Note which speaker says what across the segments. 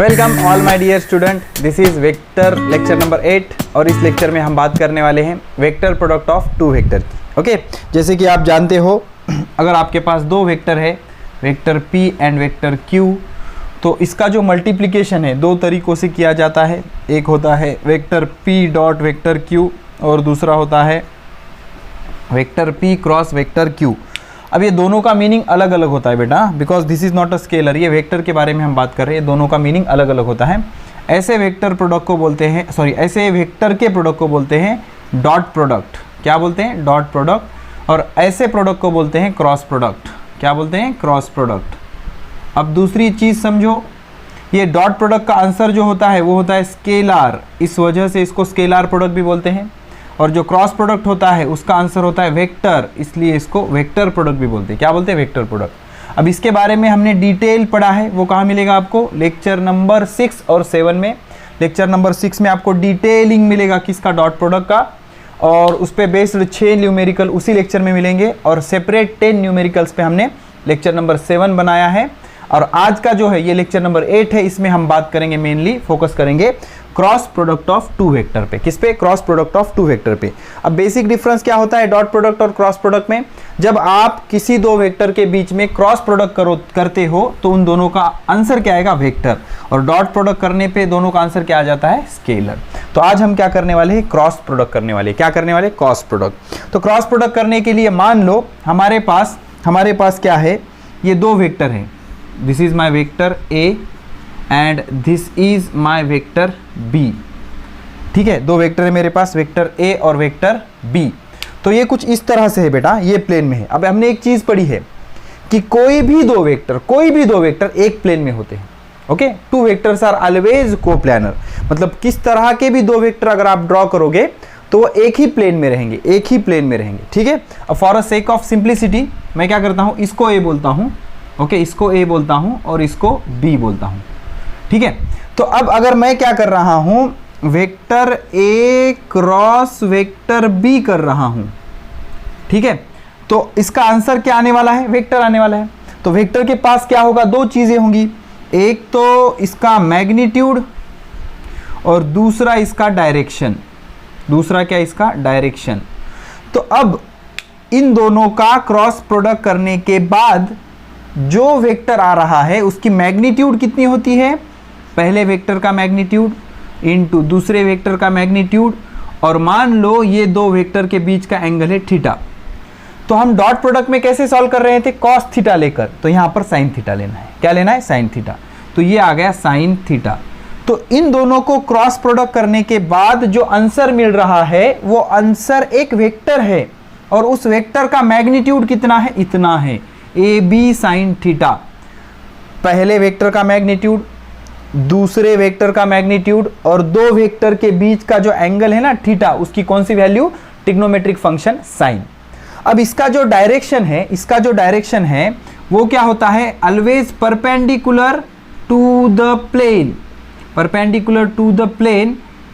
Speaker 1: Welcome all my dear student, this is vector lecture number 8 और इस lecture में हम बात करने वाले हैं vector product of two vector की। ओके, जैसे कि आप जानते हो अगर आपके पास दो वेक्टर है, vector p and vector q, तो इसका जो मल्टीप्लिकेशन है दो तरीक़ों से किया जाता है। एक होता है vector p dot vector q और दूसरा होता है vector p cross vector q। अब ये दोनों का मीनिंग अलग अलग होता है बेटा, because this is not a scalar. ये वेक्टर के बारे में हम बात कर रहे हैं, दोनों का मीनिंग अलग अलग होता है। ऐसे वेक्टर प्रोडक्ट को बोलते हैं, ऐसे वेक्टर के प्रोडक्ट को बोलते हैं डॉट प्रोडक्ट। क्या बोलते हैं? Dot product. और ऐसे प्रोडक्ट को बोलते हैं क्रॉस प्रोडक्ट। क्या बोलते हैं? Cross product. अब दूसरी चीज़ समझो, ये डॉट प्रोडक्ट का आंसर जो होता है वो होता है स्केलार, इस वजह से इसको स्केलार प्रोडक्ट भी बोलते हैं। और जो क्रॉस प्रोडक्ट होता है उसका आंसर होता है वेक्टर, इसलिए इसको वेक्टर प्रोडक्ट भी बोलते हैं। क्या बोलते हैं? Vector product. अब इसके बारे में हमने डिटेल पढ़ा है, वो कहाँ मिलेगा आपको? लेक्चर नंबर 6 और 7 में। लेक्चर नंबर 6 में आपको डिटेलिंग मिलेगा किसका? डॉट प्रोडक्ट का, और उस पर बेस्ड 6 न्यूमेरिकल उसी लेक्चर में मिलेंगे, और सेपरेट 10 न्यूमेरिकल्स पे हमने लेक्चर नंबर 7 बनाया है। और आज का जो है ये लेक्चर नंबर 8 है, इसमें हम बात करेंगे, मेनली फोकस करेंगे cross product of two vector पे। किस पे? Cross product of two vector पे। अब बेसिक डिफरेंस क्या होता है डॉट प्रोडक्ट और क्रॉस प्रोडक्ट में? जब आप किसी दो वेक्टर के बीच में क्रॉस प्रोडक्ट करते हो तो उन दोनों का आंसर क्या आएगा? वेक्टर। और डॉट प्रोडक्ट करने पे दोनों का आंसर क्या आ जाता है? स्केलर। तो आज हम क्या करने वाले हैं? क्रॉस प्रोडक्ट करने वाले। क्या करने वाले? Cross product. तो क्रॉस प्रोडक्ट करने के लिए मान लो हमारे पास क्या है? ये दो वेक्टर हैं, this is my vector A and this is my vector B. ठीक है, दो वेक्टर है मेरे पास, वेक्टर ए और वेक्टर बी। तो ये कुछ इस तरह से है बेटा, ये प्लेन में है। अब हमने एक चीज पढ़ी है कि कोई भी दो वेक्टर एक प्लेन में होते हैं। Okay, two vectors are always coplanar. मतलब किस तरह के भी दो वेक्टर अगर आप ड्रॉ करोगे तो वो एक ही प्लेन में रहेंगे, ठीक है। अब for a sake of simplicity मैं क्या करता हूं, इसको ए बोलता हूं, ओके, इसको ए बोलता हूं और इसको बी बोलता हूं, ठीक है। तो अब अगर मैं क्या कर रहा हूं, vector A cross vector B कर रहा हूं, ठीक है, तो इसका आंसर क्या आने वाला है? वेक्टर आने वाला है। तो वेक्टर के पास क्या होगा? दो चीजें होंगी, एक तो इसका मैग्नीट्यूड और दूसरा इसका डायरेक्शन। दूसरा क्या? इसका डायरेक्शन। तो अब इन दोनों का क्रॉस प्रोडक्ट करने के बाद जो वेक्टर आ रहा है उसकी मैग्नीट्यूड कितनी होती है? पहले वेक्टर का मैग्नीट्यूड इनटू दूसरे वेक्टर का मैग्नीट्यूड, और मान लो ये दो वेक्टर के बीच का एंगल है थीटा। तो हम डॉट प्रोडक्ट में कैसे सॉल्व कर रहे थे? कॉस थीटा लेकर, तो यहां पर साइन थीटा लेना है। क्या लेना है? Sine theta. तो ये आ गया साइन थीटा। तो इन दोनों को क्रॉस प्रोडक्ट करने के बाद जो आंसर मिल रहा है वो आंसर एक वेक्टर है, और उस वेक्टर का मैग्नीट्यूड कितना है? इतना है, ए बी साइन थीटा। पहले वेक्टर का मैग्नीट्यूड, दूसरे वेक्टर का मैग्नीट्यूड, और दो वेक्टर के बीच का जो एंगल है ना थीटा, उसकी कौन सी वैल्यू? Trigonometric function sine. अब इसका जो डायरेक्शन है वो क्या होता है? Always perpendicular to the plane,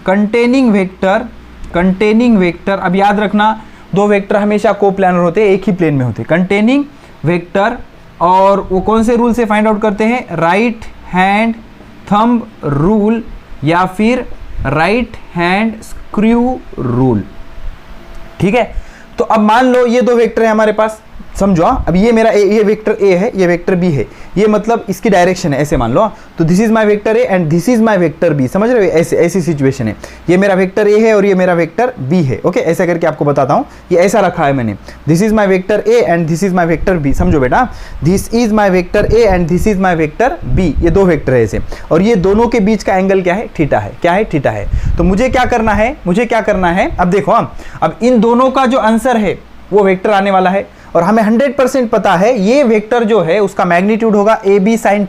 Speaker 1: containing vector. अब याद रखना, दो वेक्टर हमेशा कोप्लानर होते हैं, एक ही प्लेन में होते हैं। कंटेनिंग वेक्टर, और वो कौन से रूल से फाइंड आउट करते हैं? राइट हैंड थंब रूल या फिर राइट हैंड स्क्रू रूल, ठीक है। तो अब मान लो ये दो वेक्टर है हमारे पास, समझो। अब ये मेरा ये वेक्टर ए है, ये वेक्टर बी है, ये मतलब इसकी डायरेक्शन है, ऐसे मान लो। तो this is my vector A and this is my vector B, समझ रहे हो? ऐसी सिचुएशन है, ये मेरा वेक्टर ए है और ये मेरा वेक्टर बी है। ओके, ऐसा करके आपको बताता हूँ, ये ऐसा रखा है मैंने, this is my vector A and this is my vector B. समझो बेटा, this is my vector A and this is my vector B, ये दो वेक्टर है ऐसे, और ये दोनों के बीच का एंगल क्या है? थीटा है। क्या है? थीटा है। तो मुझे क्या करना है? अब देखो, अब इन दोनों का जो आंसर है वो वेक्टर आने वाला है, और हमें 100% पता है ये वेक्टर जो है उसका मैग्नीट्यूड होगा ए बी साइन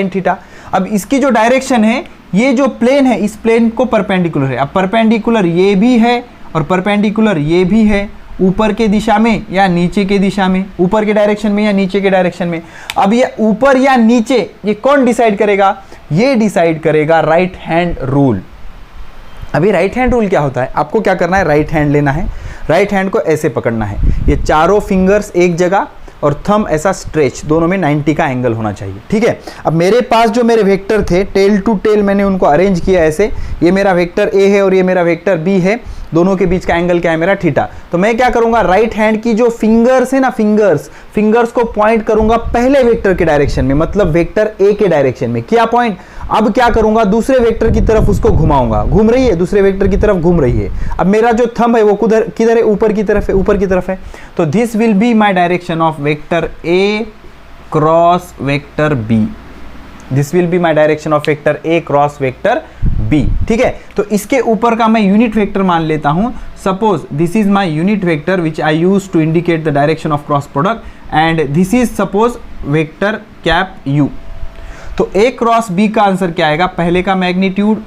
Speaker 1: थीटा। अब इसकी जो डायरेक्शन है, ये जो प्लेन है इस प्लेन को परपेंडिकुलर है। अब परपेंडिकुलर ये भी है और परपेंडिकुलर ये भी है, ऊपर के दिशा में या नीचे के दिशा में, ऊपर के डायरेक्शन में या नीचे के डायरेक्शन में। अब ये ऊपर या नीचे ये कौन डिसाइड करेगा? ये डिसाइड करेगा राइट हैंड रूल। अभी राइट हैंड रूल क्या होता है? आपको क्या करना है? राइट हैंड लेना है, राइट हैंड को ऐसे पकड़ना है, ये चारों फिंगर्स एक जगह, और थंब ऐसा स्ट्रेच, दोनों में 90 का एंगल होना चाहिए। ठीक है, अब मेरे पास जो मेरे वेक्टर थे टेल टू टेल मैंने उनको अरेंज किया ऐसे, ये मेरा वेक्टर ए है और ये मेरा वेक्टर बी है, दोनों के बीच का एंगल क्या है मेरा थीटा। तो मैं क्या करूंगा, राइट हैंड की जो फिंगर्स है ना, फिंगर्स को पॉइंट करूंगा पहले वेक्टर के डायरेक्शन में, मतलब वेक्टर ए के डायरेक्शन में किया पॉइंट। अब क्या करूंगा, दूसरे वेक्टर की तरफ उसको घुमाऊंगा, घूम रही है, दूसरे वेक्टर की तरफ घूम रही है। अब मेरा जो थंब है वो किधर है, ऊपर की तरफ है, ऊपर की तरफ है। तो this will be my direction of vector A cross vector B, this will be my direction of vector A cross vector B. ठीक है, तो इसके ऊपर का मैं यूनिट वेक्टर मान लेता हूं। Suppose this is my unit vector which I use to indicate the direction of cross product and this is suppose vector cap U. तो ए क्रॉस बी का आंसर क्या आएगा, पहले का मैग्नीट्यूड,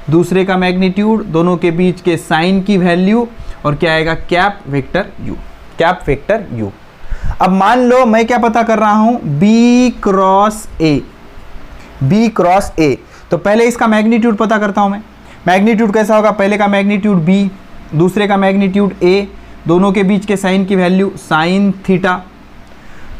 Speaker 1: दूसरे का मैग्नीट्यूड, दोनों के बीच के साइन की वैल्यू, और क्या आएगा cap vector U, cap vector U. अब मान लो मैं क्या पता कर रहा हूं, B cross A, B cross A. तो पहले इसका मैग्नीट्यूड पता करता हूं मैं। मैग्नीट्यूड कैसा होगा, पहले का मैग्नीट्यूड बी, दूसरे का मैग्नीट्यूड ए, दोनों के बीच के साइन की वैल्यू साइन थीटा।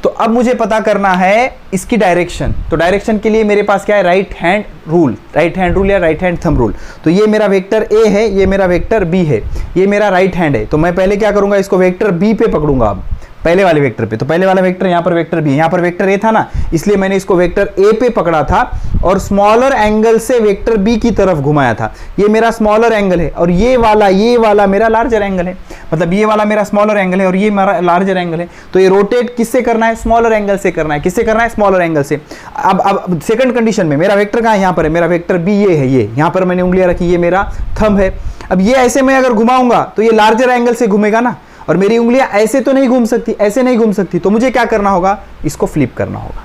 Speaker 1: तो अब मुझे पता करना है इसकी डायरेक्शन। तो डायरेक्शन के लिए मेरे पास क्या है, right hand rule, right hand rule या राइट हैंड थंब रूल। तो ये मेरा वेक्टर ए है, ये मेरा वेक्टर बी है, ये मेरा राइट हैंड है। तो मैं पहले क्या करूंगा, इसको वेक्टर बी पे पकड़ूंगा, अब पहले वाले वेक्टर पे। तो पहले वाला वेक्टर यहाँ पर वेक्टर बी, यहाँ पर वेक्टर ए था ना, इसलिए मैंने इसको वेक्टर ए पे पकड़ा था और स्मॉलर एंगल से वेक्टर बी की तरफ घुमाया था। ये मेरा स्मॉलर एंगल है और ये वाला मेरा लार्जर एंगल है, मतलब ये वाला मेरा स्मॉलर एंगल है और ये मेरा लार्जर एंगल है। तो ये रोटेट किससे करना है, स्मॉलर एंगल से करना है। किससे करना है, स्मॉलर एंगल से। अब सेकंड कंडीशन में मेरा वेक्टर कहाँ है, यहाँ पर है, मेरा वेक्टर बी ये है, ये यहाँ पर मैंने उंगलियां रखी, ये मेरा थंब है। अब ये ऐसे मैं अगर घुमाऊंगा तो ये लार्जर एंगल से घूमेगा ना, और मेरी उंगलियां ऐसे तो नहीं घूम सकती, ऐसे नहीं घूम सकती। तो मुझे क्या करना होगा, इसको फ्लिप करना होगा।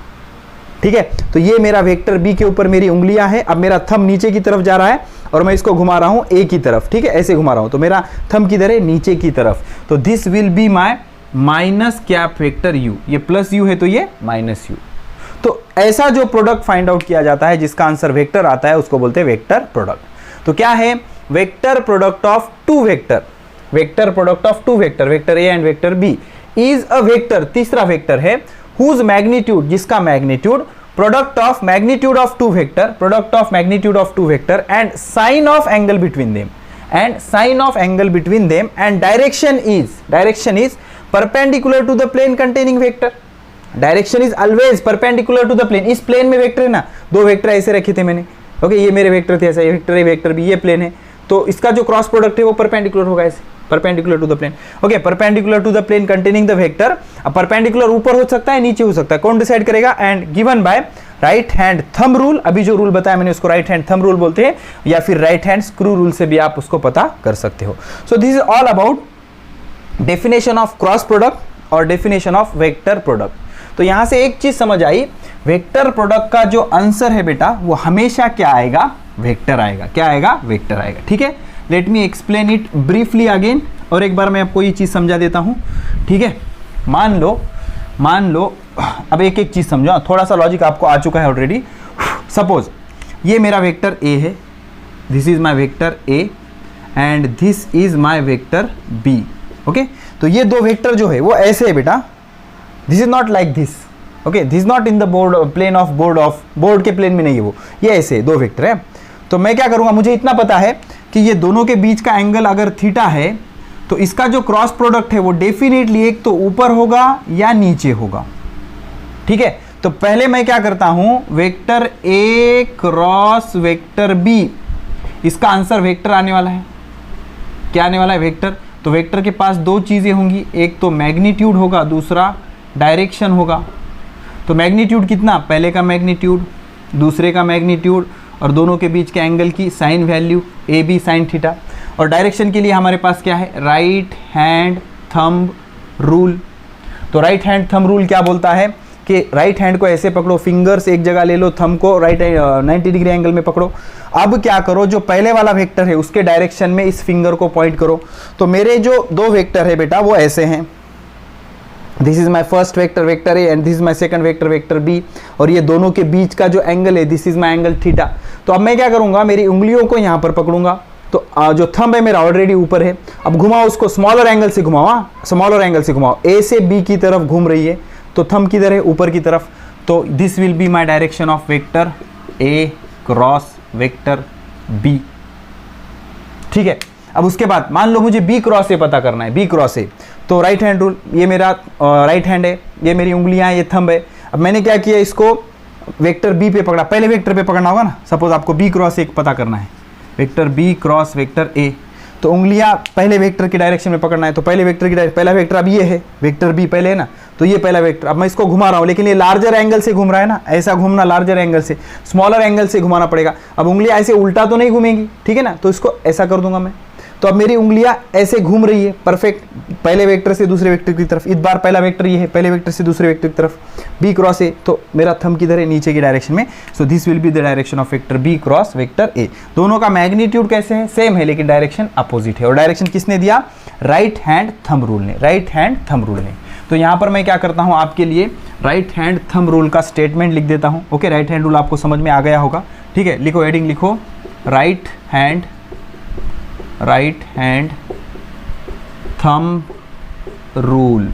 Speaker 1: ठीक है, तो ये मेरा वेक्टर बी के ऊपर मेरी उंगलियां हैं। अब मेरा थंब नीचे की तरफ जा रहा है और मैं इसको घुमा रहा हूं ए की तरफ। ठीक है, ऐसे घुमा रहा हूं, तो मेरा थंब किधर है, नीचे की तरफ। तो this will be my minus cap vector you, ये प्लस यू है तो ये माइनस यू। तो ऐसा जो प्रोडक्ट फाइंड आउट किया जाता है जिसका आंसर वेक्टर आता है उसको बोलते हैं वेक्टर प्रोडक्ट। तो क्या है, vector product of two vector, vector product of two vector, vector A and vector B is a vector, तीसरा वेक्टर है, हुज मैग्नीट्यूड, जिसका magnitude product of magnitude of two vector, product of magnitude of two vector and sine of angle between them, and sine of angle between them and direction is perpendicular to the plane containing vector. Direction is always perpendicular to the plane. इस plane में vector है ना, दो vector ऐसे रखे थे मैंने, okay, ये मेरे वेक्टर थे ऐसा, ये वेक्टर है, वेक्टर भी, ये प्लेन है, तो इसका जो क्रॉस प्रोडक्ट है वो परपेंडिकुलर होगा ऐसे, perpendicular to the plane. Okay, perpendicular to the plane containing the vector. अब परपेंडिकुलर ऊपर हो सकता है, नीचे हो सकता है, कौन डिसाइड करेगा, and given by right hand thumb rule. अभी जो रूल बताया मैंने उसको राइट हैंड थंब रूल बोलते हैं, या फिर राइट हैंड स्क्रू रूल से भी आप उसको पता कर सकते हो। सो this is all about definition of cross product और डेफिनेशन ऑफ वेक्टर प्रोडक्ट। तो यहां से एक चीज समझ आई, वेक्टर प्रोडक्ट का जो आंसर है बेटा वो हमेशा क्या आएगा, वेक्टर आएगा। क्या आएगा, वेक्टर आएगा। ठीक है, let me explain it briefly again, और एक बार मैं आपको ये चीज समझा देता हूं। ठीक है, मान लो अब एक एक चीज समझो, थोड़ा सा लॉजिक आपको आ चुका है ऑलरेडी। सपोज ये मेरा वेक्टर ए है, this is my vector A and this is my vector B. Okay, तो ये दो वेक्टर जो है वो ऐसे है बेटा, this is not like this, okay, this not in the board plane of board के प्लेन में नहीं है वो, ये ऐसे दो वेक्टर है। तो मैं क्या करूंगा, मुझे इतना पता है कि ये दोनों के बीच का एंगल अगर थीटा है तो इसका जो क्रॉस प्रोडक्ट है वो डेफिनेटली एक तो ऊपर होगा या नीचे होगा। ठीक है, तो पहले मैं क्या करता हूं, vector A cross vector B, इसका आंसर वेक्टर आने वाला है। क्या आने वाला है, वेक्टर। तो वेक्टर के पास दो चीजें होंगी, एक तो मैग्नीट्यूड होगा, दूसरा डायरेक्शन होगा। तो मैग्नीट्यूड कितना, पहले का मैग्नीट्यूड, दूसरे का मैग्नीट्यूड, और दोनों के बीच के एंगल की sine value A B sine theta. और डायरेक्शन के लिए हमारे पास क्या है, राइट हैंड थंब रूल। तो राइट हैंड थंब रूल क्या बोलता है कि राइट हैंड को ऐसे पकड़ो, फिंगर्स एक जगह ले लो, थंब को राइट 90 डिग्री एंगल में पकड़ो। अब क्या करो, जो पहले वाला वेक्टर है उसके डायरेक्शन में इस फिंगर को पॉइंट करो। तो मेरे जो दो वेक्टर है बेटा वो ऐसे हैं, this is my first vector vector A and this is my second vector vector B, और ये दोनों के बीच का जो एंगल है this is my angle theta. तो अब मैं क्या करूंगा, मेरी उंगलियों को यहाँ पर पकड़ूंगा। तो जो थंब है मेरा ऑलरेडी ऊपर है, अब घुमाओ उसको, स्मॉलर एंगल से घुमाओ, स्मॉलर एंगल से घुमाओ, ए से बी की तरफ घूम रही है। तो थंब किधर है, ऊपर की तरफ, तो this will be my direction of vector A cross vector B. ठीक है, अब उसके बाद मान लो मुझे बी क्रॉस ए पता करना है, बी क्रॉस ए, तो राइट हैंड रूल, ये मेरा राइट हैंड है, ये मेरी उंगलियां, ये थंब है। अब मैंने क्या किया, इसको वेक्टर बी पे पकड़ा, पहले वेक्टर पे पकड़ना होगा ना, सपोज आपको बी क्रॉस ए पता करना है, vector B cross vector A, तो उंगलियां पहले वेक्टर की डायरेक्शन में पकड़ना है, तो पहले वेक्टर की पहला वेक्टर अब ये है, वेक्टर बी पहले है ना, तो ये पहला वेक्टर, अब मैं इसको घुमा रहा हूँ, लेकिन ये लार्जर एंगल से घूम रहा है ना, ऐसा घूमना लार्जर एंगल से, स्मॉलर एंगल से घुमाना पड़ेगा। अब उंगलियां ऐसे उल्टा तो नहीं घूमेंगी, ठीक है ना, तो इसको ऐसा कर दूंगा मैं, तो अब मेरी उंगलियां ऐसे घूम रही है, परफेक्ट, पहले वेक्टर से दूसरे वेक्टर की तरफ। इस बार पहला वेक्टर ये है, पहले वेक्टर से दूसरे वेक्टर की तरफ, बी क्रॉस ए, तो मेरा थंब किधर है, नीचे की डायरेक्शन में। So this will be the direction of vector B cross vector A. दोनों का मैग्नीट्यूड कैसे है, सेम है, लेकिन डायरेक्शन अपोजिट है। और डायरेक्शन किसने दिया, राइट हैंड थंब रूल ने, राइट हैंड थंब रूल ने। तो यहाँ पर मैं क्या करता हूँ, आपके लिए राइट हैंड थंब रूल का स्टेटमेंट लिख देता हूँ। ओके, राइट हैंड रूल आपको समझ में आ गया होगा, ठीक है, लिखो, हेडिंग लिखो, राइट हैंड थंब रूल।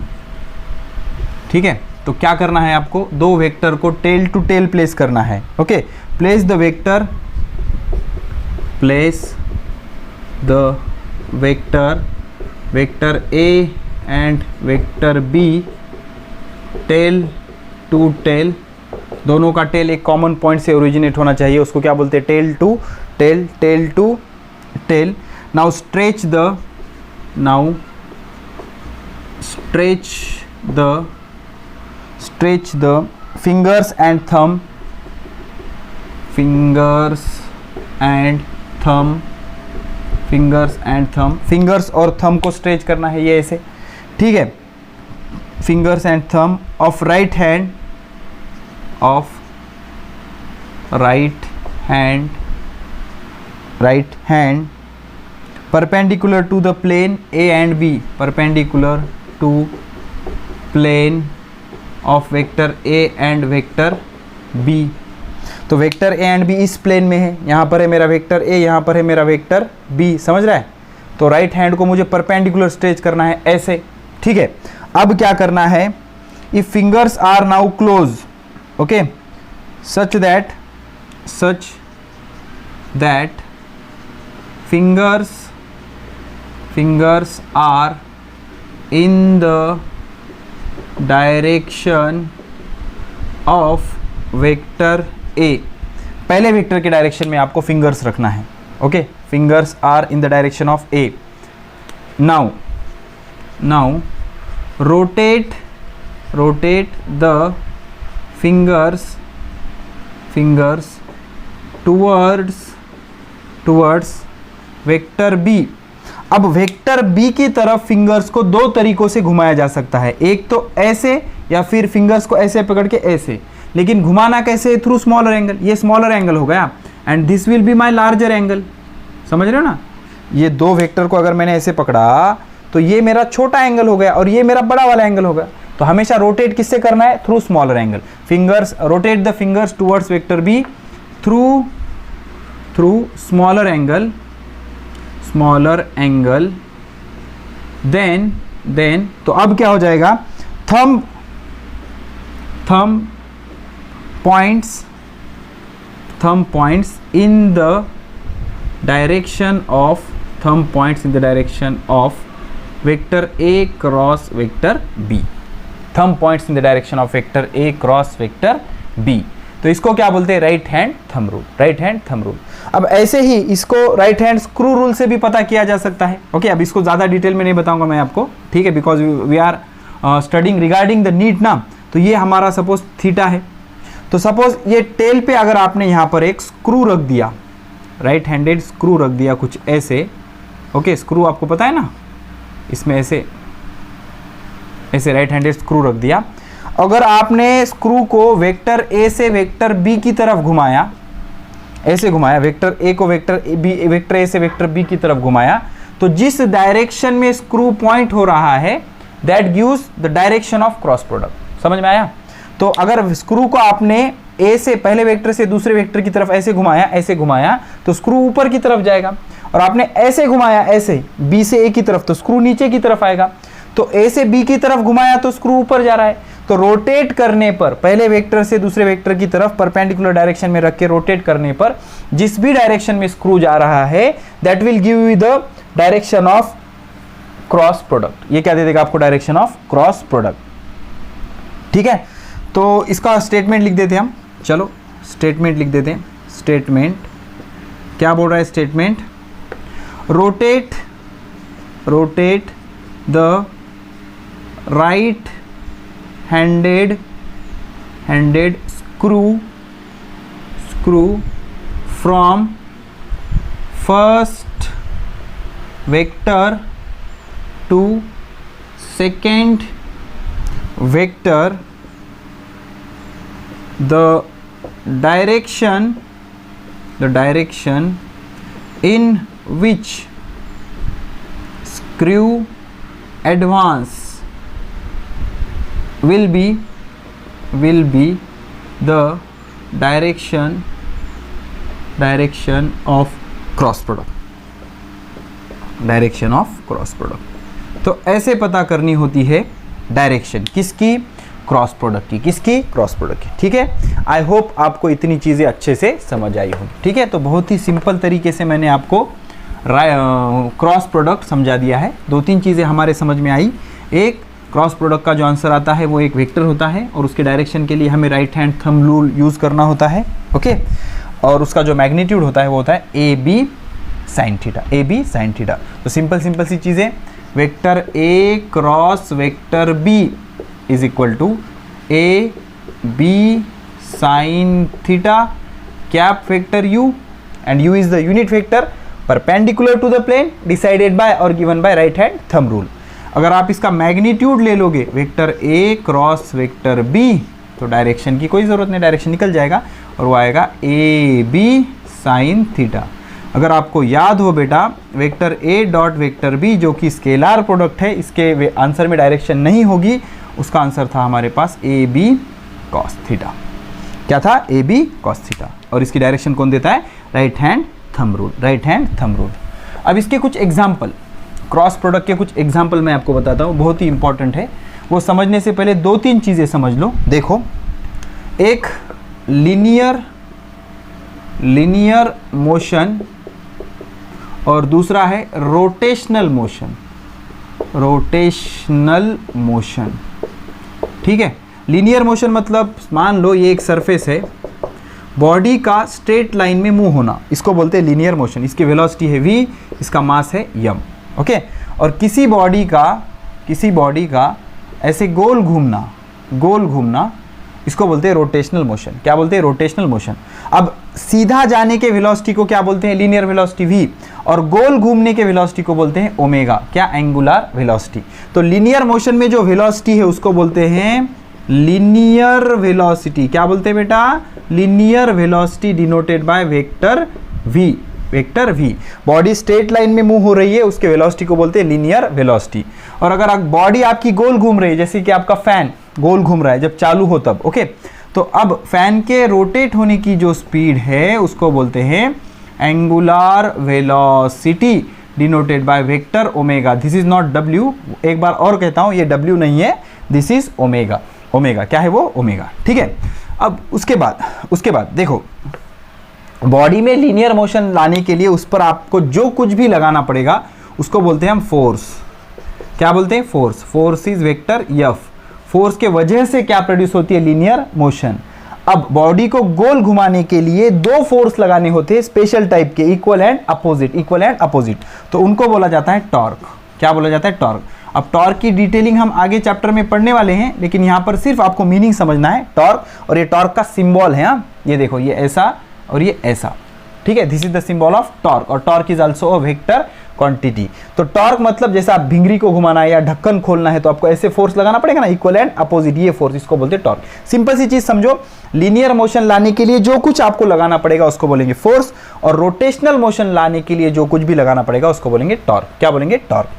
Speaker 1: ठीक है, तो क्या करना है आपको, दो वेक्टर को टेल टू टेल प्लेस करना है। Okay, place the vector A and vector B tail to tail, दोनों का टेल एक कॉमन पॉइंट से ओरिजिनेट होना चाहिए, उसको क्या बोलते हैं, tail to tail, tail to tail. Now stretch the fingers and thumb, fingers और thumb को stretch करना है, ये ऐसे, ठीक है, fingers and thumb of right hand perpendicular to the plane A and B, perpendicular to plane of vector A and vector B। तो vector A and B इस प्लेन में है, यहाँ पर है मेरा वेक्टर ए, यहाँ पर है मेरा वेक्टर बी, समझ रहा है। तो राइट हैंड को मुझे परपेंडिकुलर स्ट्रेच करना है ऐसे, ठीक है। अब क्या करना है, if fingers are now close, okay, such that fingers are in the direction of vector A, पहले वेक्टर के डायरेक्शन में आपको फिंगर्स रखना है। Okay, fingers are in the direction of A। Now rotate the fingers towards vector B। अब vector B की तरफ fingers को दो तरीकों से घुमाया जा सकता है, एक तो ऐसे या फिर फिंगर्स को ऐसे पकड़ के ऐसे, लेकिन घुमाना कैसे, थ्रू स्मॉलर एंगल। ये स्मॉलर एंगल हो गया and this will be my larger angle, समझ रहे हो ना। ये दो वेक्टर को अगर मैंने ऐसे पकड़ा तो ये मेरा छोटा एंगल हो गया और ये मेरा बड़ा वाला एंगल हो गया। तो हमेशा रोटेट किससे करना है, through smaller angle. Fingers, rotate the fingers towards vector B through smaller angle, then तो अब क्या हो जाएगा, thumb points in the direction of vector A cross vector B. Thumb points in the direction of vector A cross vector B. तो इसको क्या बोलते हैं, right hand thumb rule, right hand thumb rule. अब ऐसे ही इसको राइट हैंड स्क्रू रूल से भी पता किया जा सकता है। ओके, अब इसको ज़्यादा डिटेल में नहीं बताऊंगा मैं आपको, ठीक है, because we are studying regarding the need ना। तो ये हमारा सपोज थीटा है, तो सपोज ये टेल पे अगर आपने यहाँ पर एक स्क्रू रख दिया, राइट हैंडेड स्क्रू रख दिया कुछ ऐसे, ओके, स्क्रू आपको पता है ना, इसमें ऐसे राइट हैंडेड स्क्रू रख दिया। अगर आपने स्क्रू को वेक्टर ए से वेक्टर बी की तरफ घुमाया, ऐसे घुमाया, वेक्टर ए को वेक्टर ए से वेक्टर बी की तरफ घुमाया, तो जिस डायरेक्शन में स्क्रू पॉइंट हो रहा है that gives the direction of cross product. समझ में आया। तो अगर स्क्रू को आपने ए से पहले वेक्टर से दूसरे वेक्टर की तरफ ऐसे घुमाया तो स्क्रू ऊपर की तरफ जाएगा, और आपने ऐसे घुमाया ऐसे बी से ए की तरफ तो स्क्रू नीचे की तरफ आएगा। तो ए से बी की तरफ घुमाया तो स्क्रू ऊपर जा रहा है, तो रोटेट करने पर पहले वेक्टर से दूसरे वेक्टर की तरफ परपेंडिकुलर डायरेक्शन में रख के रोटेट करने पर जिस भी डायरेक्शन में स्क्रू जा रहा है that will give you the direction of cross product. ये क्या दे देगा आपको? Direction of cross product. ठीक है, तो इसका स्टेटमेंट लिख देते हैं हम। चलो स्टेटमेंट लिख देते हैं। स्टेटमेंट क्या बोल रहा है? Statement rotate the right handed screw from first vector to second vector, the direction in which screw advance will be the direction of cross product, direction of cross product. तो ऐसे पता करनी होती है डायरेक्शन किसकी? क्रॉस प्रोडक्ट की। किसकी? Cross product की। ठीक है, आई होप आपको इतनी चीज़ें अच्छे से समझ आई होगी। ठीक है, तो बहुत ही सिंपल तरीके से मैंने आपको क्रॉस प्रोडक्ट समझा दिया है। 2-3 चीज़ें हमारे समझ में आई। एक, क्रॉस प्रोडक्ट का जो आंसर आता है वो एक वेक्टर होता है और उसके डायरेक्शन के लिए हमें right hand thumb rule use करना होता है। ओके, और उसका जो मैग्नीट्यूड होता है वो होता है ए बी साइन थीटा। तो सिंपल सी चीज़ें, vector A cross vector B is equal to A B sine theta cap vector U, and U is the unit vector perpendicular to the plane decided by और given by right hand thumb rule. अगर आप इसका magnitude ले लोगे vector A cross vector B तो direction की कोई ज़रूरत नहीं, डायरेक्शन निकल जाएगा और वो आएगा ए बी साइन थीटा। अगर आपको याद हो बेटा, vector A dot vector B जो कि स्केलार प्रोडक्ट है, इसके आंसर में डायरेक्शन नहीं होगी, उसका आंसर था हमारे पास ए बी कॉस थीटा। क्या था? A B cos theta. और इसकी डायरेक्शन कौन देता है? Right hand thumb rule. अब इसके कुछ एग्जाम्पल, क्रॉस प्रोडक्ट के कुछ एग्जाम्पल मैं आपको बताता हूँ, बहुत ही इंपॉर्टेंट है। वो समझने से पहले 2-3 चीज़ें समझ लो। देखो, एक लीनियर मोशन और दूसरा है रोटेशनल मोशन। ठीक है, लीनियर मोशन मतलब मान लो ये एक सरफेस है, बॉडी का स्ट्रेट लाइन में मूव होना, इसको बोलते हैं लीनियर मोशन। इसकी वेलोसिटी है v, इसका मास है m। ओके, और किसी बॉडी का ऐसे गोल घूमना इसको बोलते हैं रोटेशनल मोशन। क्या बोलते हैं? Rotational motion. अब सीधा जाने के वेलोसिटी को क्या बोलते हैं? लीनियर वेलोसिटी v, और गोल घूमने के वेलोसिटी को बोलते हैं ओमेगा। क्या? Angular velocity. तो लीनियर मोशन में जो वेलोसिटी है उसको बोलते हैं लीनियर वेलोसिटी। क्या बोलते हैं बेटा? Linear velocity denoted by vector v। Body straight line में मूव हो रही है, उसके वेलोसिटी को बोलते हैं लीनियर वेलोसिटी। और अगर बॉडी आपकी गोल घूम रही है, जैसे कि आपका फैन गोल घूम रहा है जब चालू हो तब, ओके, तो अब फैन के रोटेट होने की जो स्पीड है उसको बोलते हैं angular velocity denoted by vector omega. This is not w। एक बार और कहता हूं, ये w नहीं है, दिस इज ओमेगा। क्या है वो? ओमेगा। ठीक है, अब उसके बाद देखो, बॉडी में लीनियर मोशन लाने के लिए उस पर आपको जो कुछ भी लगाना पड़ेगा उसको बोलते हैं हम फोर्स। क्या बोलते हैं? Force is vector f। Force के वजह से क्या प्रोड्यूस होती है? Linear motion. अब बॉडी को गोल घुमाने के लिए 2 फोर्स लगाने होते हैं स्पेशल टाइप के, इक्वल एंड अपोजिट। तो उनको बोला जाता है टॉर्क। क्या बोला जाता है? टॉर्क। अब टॉर्क की डिटेलिंग हम आगे चैप्टर में पढ़ने वाले हैं, लेकिन यहाँ पर सिर्फ आपको मीनिंग समझना है टॉर्क। और ये टॉर्क का सिंबल है, ये देखो, ये ऐसा और ये ऐसा। ठीक है, this is the symbol of torque. और torque is also a vector quantity. तो टॉर्क मतलब जैसे आप भिंगरी को घुमाना है या ढक्कन खोलना है तो आपको ऐसे फोर्स लगाना पड़ेगा ना, इक्वल एंड अपोजिट, ये फोर्स, इसको बोलते हैं टॉर्क। सिंपल सी चीज समझो, लीनियर मोशन लाने के लिए जो कुछ आपको लगाना पड़ेगा उसको बोलेंगे फोर्स, और रोटेशनल मोशन लाने के लिए जो कुछ भी लगाना पड़ेगा उसको बोलेंगे टॉर्क। क्या बोलेंगे? टॉर्क।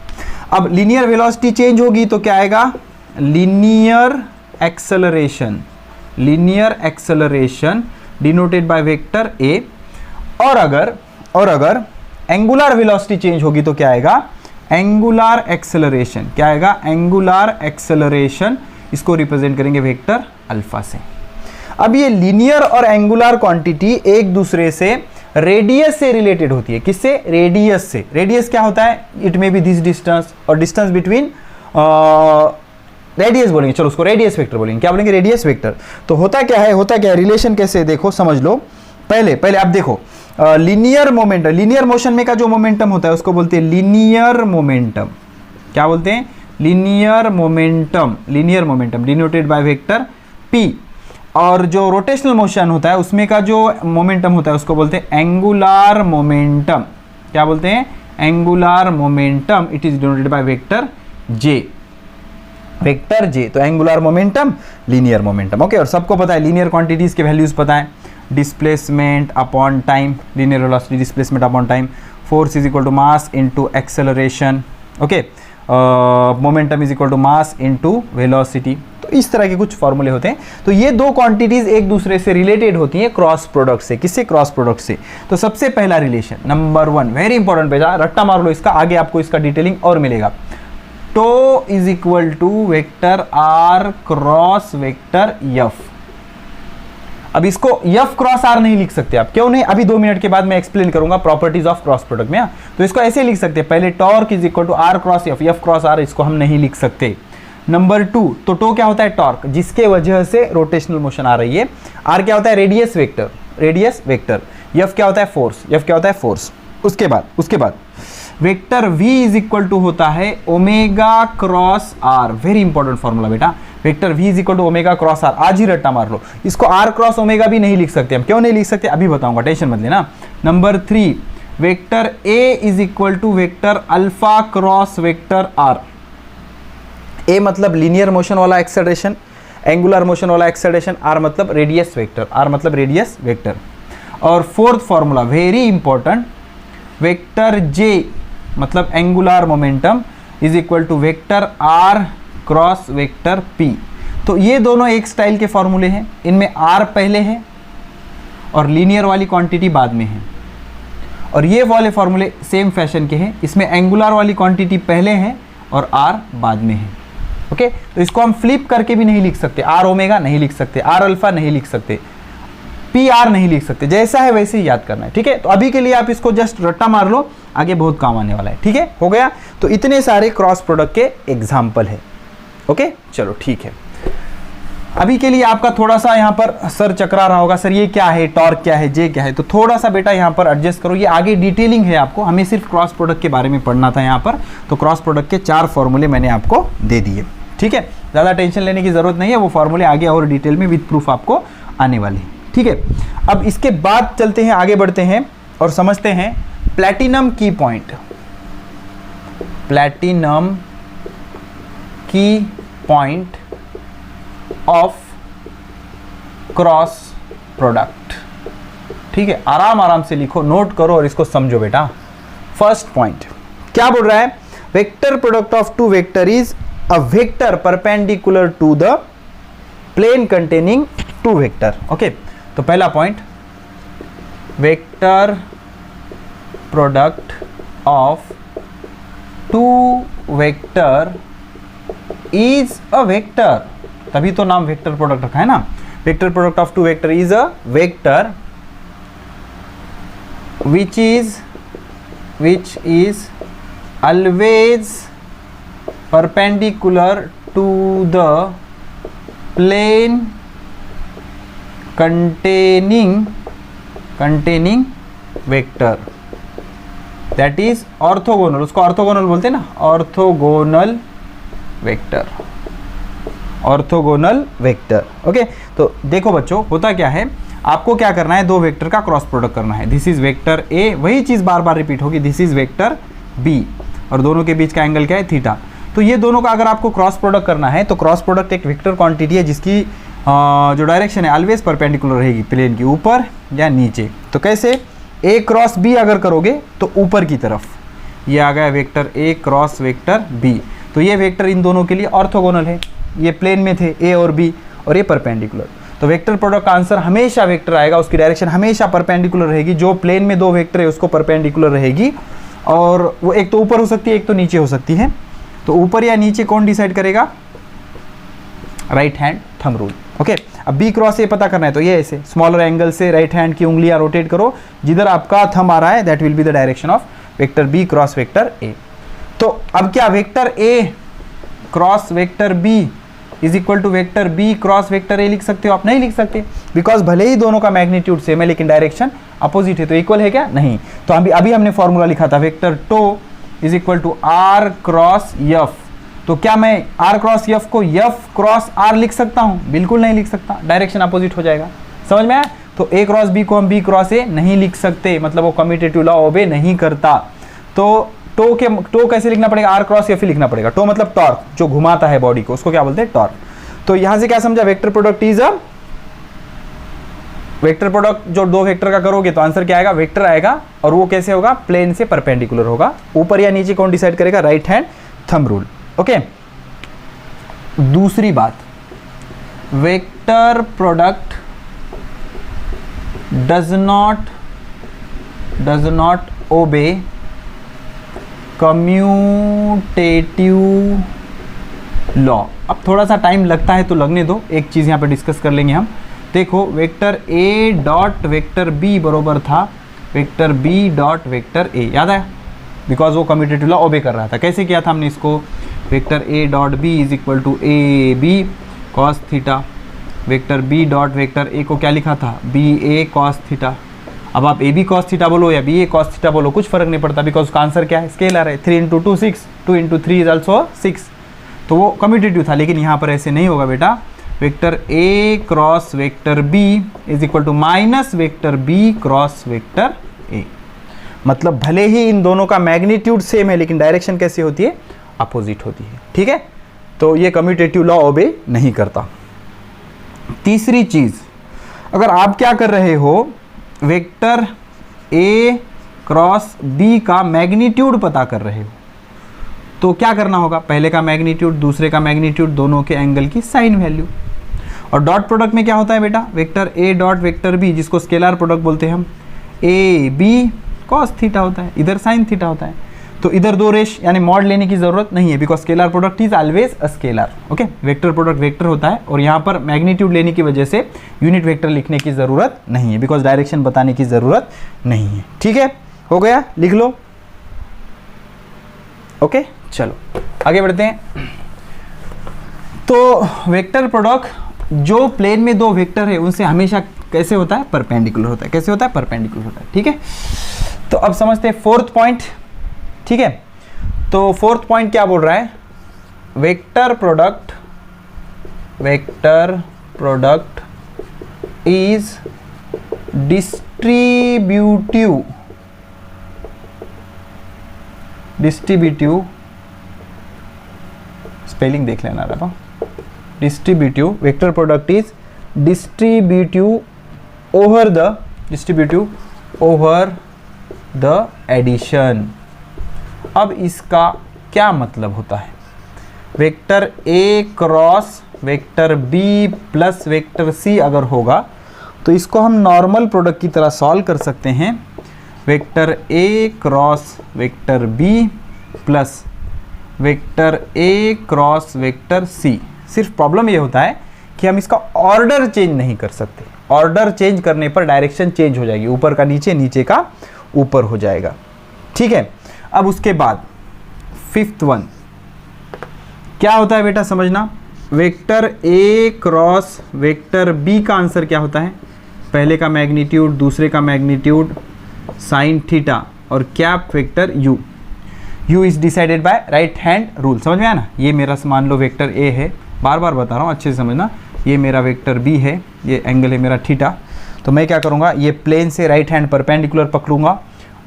Speaker 1: अब लीनियर वेलोसिटी चेंज होगी तो क्या आएगा? Linear acceleration denoted by vector A. और अगर एंगुलर वेलोसिटी चेंज होगी तो क्या आएगा? एंगुलर एक्सेलरेशन, क्या आएगा, एंगुलर एक्सेलरेशन, इसको रिप्रेजेंट करेंगे वेक्टर अल्फा से। अब ये लीनियर और एंगुलर क्वांटिटी एक दूसरे से रेडियस से रिलेटेड होती है। किससे, रेडियस से। रेडियस क्या होता है, it may be this distance, और डिस्टेंस बिटवीन रेडियस बोलेंगे, चलो उसको रेडियस वेक्टर बोलेंगे। क्या बोलेंगे, रेडियस वेक्टर। तो होता क्या है, रिलेशन कैसे, देखो समझ लो। पहले आप देखो लीनियर मोमेंटम, लीनियर मोशन में का जो मोमेंटम होता है उसको बोलते हैं लीनियर मोमेंटम। क्या बोलते हैं, linear momentum, linear momentum denoted by vector p। और जो रोटेशनल मोशन होता है उसमें का जो मोमेंटम होता है उसको बोलते हैं एंगुलर मोमेंटम। क्या बोलते हैं, angular momentum, it is denoted by vector j, vector j। तो angular momentum, linear momentum, okay. और सबको पता है लीनियर क्वांटिटीज के वैल्यूज पता है, displacement upon time, linear velocity displacement upon time, force is equal to mass into acceleration, okay, momentum is equal to mass into velocity. तो इस तरह के कुछ फॉर्मूले होते हैं। तो ये दो क्वांटिटीज एक दूसरे से रिलेटेड होती हैं क्रॉस प्रोडक्ट से। किससे, क्रॉस प्रोडक्ट से। तो सबसे पहला रिलेशन नंबर 1, वेरी इंपॉर्टेंट, बेटा रट्टा मार लो इसका, आगे आपको इसका डिटेलिंग और मिलेगा। Tau is equal to vector R cross vector F. अब इसको एफ क्रॉस आर नहीं लिख सकते आप, क्यों नहीं, अभी 2 मिनट के बाद मैं एक्सप्लेन करूंगा प्रॉपर्टीज ऑफ क्रॉस प्रोडक्ट में। तो इसको ऐसे लिख सकते हैं, पहले torque is equal to R cross F, F cross R इसको हम नहीं लिख सकते। नंबर 2, तो टो क्या होता है, टॉर्क, जिसके वजह से रोटेशनल मोशन आ रही है। आर क्या होता है, radius vector, radius vector. F क्या होता है, फोर्स, एफ क्या होता है, फोर्स। उसके बाद vector v is equal to होता है omega cross R, very important formula बेटा, vector v is equal to omega cross R. आज ही रट्टा मार लो इसको, r क्रॉस ओमेगा भी नहीं लिख सकते हम, क्यों नहीं लिख सकते अभी बताऊंगा, टेंशन मत लेना। Number 3, vector a is equal to vector alpha cross vector r। a मतलब लीनियर मोशन वाला एक्सेलरेशन, एंगुलर मोशन वाला एक्सेलरेशन, r मतलब रेडियस वेक्टर, r मतलब रेडियस वेक्टर। और fourth formula very important, vector j मतलब angular momentum is equal to vector r cross vector p। तो ये दोनों एक स्टाइल के फॉर्मूले हैं, इनमें r पहले है और लीनियर वाली क्वांटिटी बाद में है। और ये वाले फॉर्मूले सेम फैशन के हैं, इसमें एंगुलर वाली क्वांटिटी पहले है और r बाद में है, ओके। तो इसको हम फ्लिप करके भी नहीं लिख सकते, r ओमेगा नहीं लिख सकते, r अल्फा नहीं लिख सकते, पी आर नहीं लिख सकते, जैसा है वैसे ही याद करना है, ठीक है। तो अभी के लिए आप इसको जस्ट रट्टा मार लो, आगे बहुत काम आने वाला है, ठीक है, हो गया। तो इतने सारे क्रॉस प्रोडक्ट के एग्जाम्पल है, ओके, चलो ठीक है। अभी के लिए आपका थोड़ा सा यहाँ पर सर चकरा रहा होगा, सर ये क्या है, टॉर्क क्या है, जे क्या है, तो थोड़ा सा बेटा यहाँ पर एडजस्ट करो, ये आगे डिटेलिंग है आपको, हमें सिर्फ क्रॉस प्रोडक्ट के बारे में पढ़ना था यहाँ पर। तो क्रॉस प्रोडक्ट के 4 फॉर्मूले मैंने आपको दे दिए, ठीक है, ज़्यादा टेंशन लेने की जरूरत नहीं है, वो फॉर्मूले आगे और डिटेल में विद प्रूफ आपको आने वाले हैं, ठीक है। अब इसके बाद चलते हैं, आगे बढ़ते हैं और समझते हैं प्लैटिनम की पॉइंट, प्लैटिनम की पॉइंट ऑफ क्रॉस प्रोडक्ट, ठीक है। आराम आराम से लिखो, नोट करो और इसको समझो बेटा। फर्स्ट पॉइंट क्या बोल रहा है, vector product of two vector is a vector perpendicular to the plane containing two vector, okay. तो पहला point, vector product of two vector is a vector, तभी तो नाम वेक्टर प्रोडक्ट रखा है ना। Vector product of two vector is a vector which is always perpendicular to the plane containing vector, that is orthogonal, उसको orthogonal बोलते हैं ना, orthogonal vector, orthogonal vector, okay. तो देखो बच्चों, होता क्या है, आपको क्या करना है, दो वेक्टर का क्रॉस प्रोडक्ट करना है। दिस इज वेक्टर ए, वही चीज बार बार रिपीट होगी, दिस इज वेक्टर बी, और दोनों के बीच का एंगल क्या है, थीटा। तो ये दोनों का अगर आपको क्रॉस प्रोडक्ट करना है, तो क्रॉस प्रोडक्ट एक वेक्टर क्वांटिटी है जिसकी जो डायरेक्शन है ऑलवेज परपेंडिकुलर रहेगी प्लेन के ऊपर या नीचे। तो कैसे, ए क्रॉस बी अगर करोगे तो ऊपर की तरफ, ये आ गया vector A cross vector B. तो ये वेक्टर इन दोनों के लिए ऑर्थोगोनल है, ये प्लेन में थे ए और बी, और ये परपेंडिकुलर। तो वेक्टर प्रोडक्ट का आंसर हमेशा वेक्टर आएगा, उसकी डायरेक्शन हमेशा परपेंडिकुलर रहेगी, जो प्लेन में दो वेक्टर है उसको परपेंडिकुलर रहेगी, और वो एक तो ऊपर हो सकती है, एक तो नीचे हो सकती है। तो ऊपर या नीचे कौन डिसाइड करेगा? Right hand thumb rule. Okay, अब बी क्रॉस ए पता करना है तो ये ऐसे स्मॉलर एंगल से राइट हैंड की उंगलियां रोटेट करो, जिधर आपका थंब आ रहा है that will be the direction of vector B cross vector A. तो अब क्या vector A cross vector B is equal to vector B cross vector A लिख सकते हो? आप नहीं लिख सकते, बिकॉज भले ही दोनों का मैग्नीट्यूड सेम है लेकिन डायरेक्शन अपोजिट है। तो इक्वल है क्या? नहीं। तो अभी हमने फॉर्मूला लिखा था vector tau is equal to R cross F. तो क्या मैं आर क्रॉस एफ को एफ क्रॉस आर लिख सकता हूं? बिल्कुल नहीं लिख सकता, डायरेक्शन अपोजिट हो जाएगा। समझ में आया? तो ए क्रॉस बी को हम बी क्रॉस ए नहीं लिख सकते, मतलब वो कम्यूटेटिव लॉ ओबे नहीं करता। तो टो कैसे लिखना पड़ेगा? आर क्रॉस एफ ही लिखना पड़ेगा। टो मतलब टॉर्क, जो घुमाता है बॉडी को, उसको क्या बोलते हैं? टॉर्क। तो यहां से क्या समझा? Vector product is a vector product जो दो वेक्टर का करोगे तो आंसर क्या आएगा? वेक्टर आएगा। और वो कैसे होगा? प्लेन से परपेंडिकुलर होगा। ऊपर या नीचे कौन डिसाइड करेगा? Right hand thumb rule. Okay, दूसरी बात, vector product does not obey commutative law. अब थोड़ा सा टाइम लगता है तो लगने दो, एक चीज यहां पे डिस्कस कर लेंगे हम। देखो, vector A dot vector B बरोबर था vector B dot vector A, याद है? बिकॉज वो कम्यूटेटिव लॉ ओबे कर रहा था। कैसे किया था हमने इसको? Vector A dot B is equal to A B cos theta. Vector B dot vector A को क्या लिखा था? B A cos theta. अब आप ए बी कॉस थीटा बोलो या बी ए कॉस थीटा बोलो, कुछ फर्क नहीं पड़ता, बिकॉज उसका आंसर क्या है? स्केलर है। 3 इंटू 2 6, 2 इंटू 3 इज ऑल्सो 6। तो वो कम्यूटेटिव था, लेकिन यहाँ पर ऐसे नहीं होगा बेटा। Vector A cross vector B is equal to minus vector B cross vector A. मतलब भले ही इन दोनों का मैग्नीट्यूड सेम है लेकिन डायरेक्शन कैसी होती है? अपोजिट होती है। ठीक है, तो ये कम्यूटेटिव लॉ ओबे नहीं करता। तीसरी चीज, अगर आप क्या कर रहे हो, वेक्टर ए क्रॉस बी का मैग्नीट्यूड पता कर रहे हो, तो क्या करना होगा? पहले का मैग्नीट्यूड, दूसरे का मैग्नीट्यूड, दोनों के एंगल की साइन वैल्यू। और डॉट प्रोडक्ट में क्या होता है बेटा? Vector A dot vector B, जिसको स्केलर प्रोडक्ट बोलते हैं हम, ए बी कॉस थीटा होता है, इधर साइन थीटा होता है। तो इधर दो रेश यानी मॉड लेने की जरूरत नहीं है, because scalar product is always a scalar. Okay, vector product vector होता है और यहाँ पर मैग्नीट्यूड लेने की वजह से यूनिट वेक्टर लिखने की जरूरत नहीं है, बिकॉज डायरेक्शन बताने की जरूरत नहीं है। ठीक है, हो गया, लिख लो। ओके, चलो आगे बढ़ते हैं। तो वेक्टर प्रोडक्ट जो प्लेन में दो वेक्टर है उनसे हमेशा कैसे होता है? परपेंडिकुलर होता है। कैसे होता है? परपेंडिकुलर होता है। ठीक है, तो अब समझते हैं फोर्थ पॉइंट। ठीक है, तो फोर्थ पॉइंट क्या बोल रहा है? Vector product is distributive spelling देख लेना रहा। Distributive, vector product is distributive over the addition. अब इसका क्या मतलब होता है? Vector A cross vector B plus vector C अगर होगा तो इसको हम नॉर्मल प्रोडक्ट की तरह सॉल्व कर सकते हैं। Vector A cross vector B plus vector A cross vector C. सिर्फ प्रॉब्लम ये होता है कि हम इसका ऑर्डर चेंज नहीं कर सकते। ऑर्डर चेंज करने पर डायरेक्शन चेंज हो जाएगी, ऊपर का नीचे, नीचे का ऊपर हो जाएगा। ठीक है, अब उसके बाद फिफ्थ वन क्या होता है बेटा? समझना, vector A cross vector B का आंसर क्या होता है? पहले का मैग्नीट्यूड, दूसरे का मैग्नीट्यूड साइन थीटा और cap vector U. U is decided by right hand rule. समझ में आया ना? ये मेरा मान लो वेक्टर ए है, बार बार बता रहा हूँ, अच्छे से समझना। ये मेरा वेक्टर बी है, ये एंगल है मेरा थीटा। तो मैं क्या करूँगा? ये प्लेन से राइट हैंड परपेंडिकुलर पकड़ूंगा,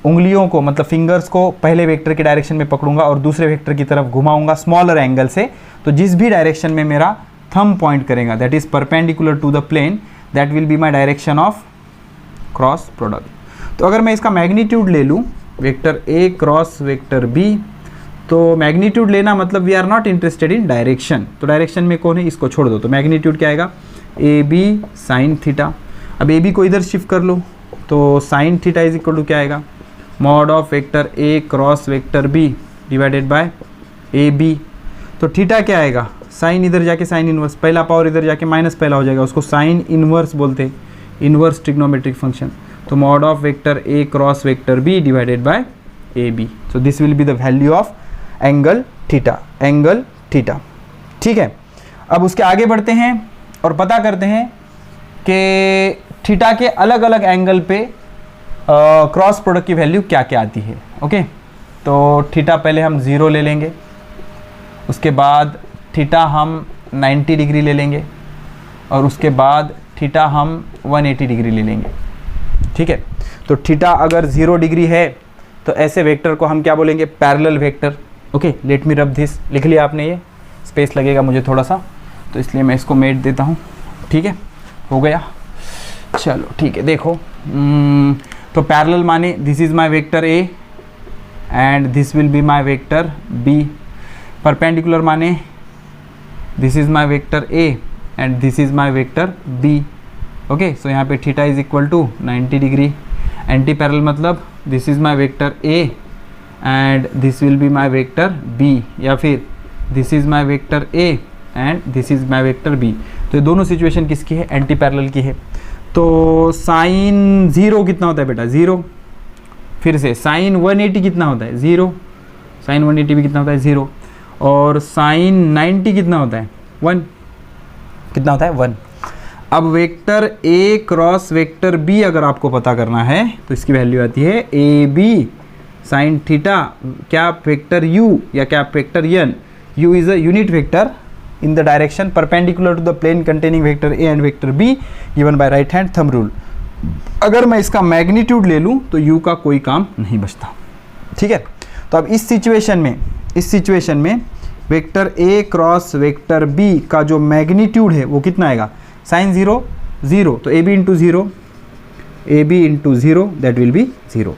Speaker 1: उंगलियों को मतलब फिंगर्स को पहले वेक्टर के डायरेक्शन में पकड़ूंगा और दूसरे वेक्टर की तरफ घुमाऊंगा स्मॉलर एंगल से। तो जिस भी डायरेक्शन में मेरा थंब पॉइंट करेगा that is perpendicular to the plane, that will be my direction of cross product. तो अगर मैं इसका मैग्नीट्यूड ले लूँ, vector A cross vector B, तो मैग्नीट्यूड लेना मतलब we are not interested in direction. तो डायरेक्शन में कौन है? इसको छोड़ दो। तो मैग्नीट्यूड क्या आएगा? A B sine theta. अब ए बी को इधर शिफ्ट कर लो तो sine theta is equal to क्या आएगा? Mod of vector A cross vector B divided by A B. तो थीटा क्या आएगा, साइन इधर जाके साइन इनवर्स, पहला पावर इधर जाके माइनस पहला हो जाएगा, उसको साइन इनवर्स बोलते हैं, इनवर्स ट्रिग्नोमेट्रिक फंक्शन। तो mod of vector A cross vector B divided by A B. So this will be the value of angle theta, angle theta. ठीक है, अब उसके आगे बढ़ते हैं और पता करते हैं कि थीटा के अलग अलग एंगल पे क्रॉस प्रोडक्ट की वैल्यू क्या क्या आती है। ओके, तो थीटा पहले हम 0 ले लेंगे, उसके बाद थीटा हम 90 डिग्री ले लेंगे और उसके बाद थीटा हम 180 डिग्री ले लेंगे। ठीक है, तो थीटा अगर 0 डिग्री है तो ऐसे वेक्टर को हम क्या बोलेंगे, parallel vector. Okay, let me rub this, लिख लिया आपने, ये स्पेस लगेगा मुझे थोड़ा सा, तो इसलिए मैं इसको मेट देता हूँ। ठीक है, हो गया, चलो ठीक है। देखो तो पैरेलल माने this is my vector A and this will be my vector B. Perpendicular माने this is my vector A and this is my vector B. Okay, so यहाँ पे theta is equal to 90 degree. Anti parallel मतलब this is my vector A and this will be my vector B, या फिर this is my vector A and this is my vector B. तो ये दोनों situation किसकी है, anti parallel की है। तो साइन 0 कितना होता है बेटा, 0। फिर से साइन 180 कितना होता है, 0। साइन 180 भी कितना होता है, 0। और साइन 90 कितना होता है, 1। कितना होता है, 1। अब vector A cross vector B अगर आपको पता करना है तो इसकी वैल्यू आती है A B sine theta cap vector U या cap vector N. U is a unit vector in the direction perpendicular to the plane containing vector A and vector B given by right hand thumb rule। अगर मैं इसका magnitude ले लूँ तो U का कोई काम नहीं बचता। ठीक है, तो अब इस सिचुएशन में vector A cross vector B का जो मैग्नीट्यूड है वो कितना आएगा, साइन 0 0, तो AB into 0, AB into 0 that will be 0।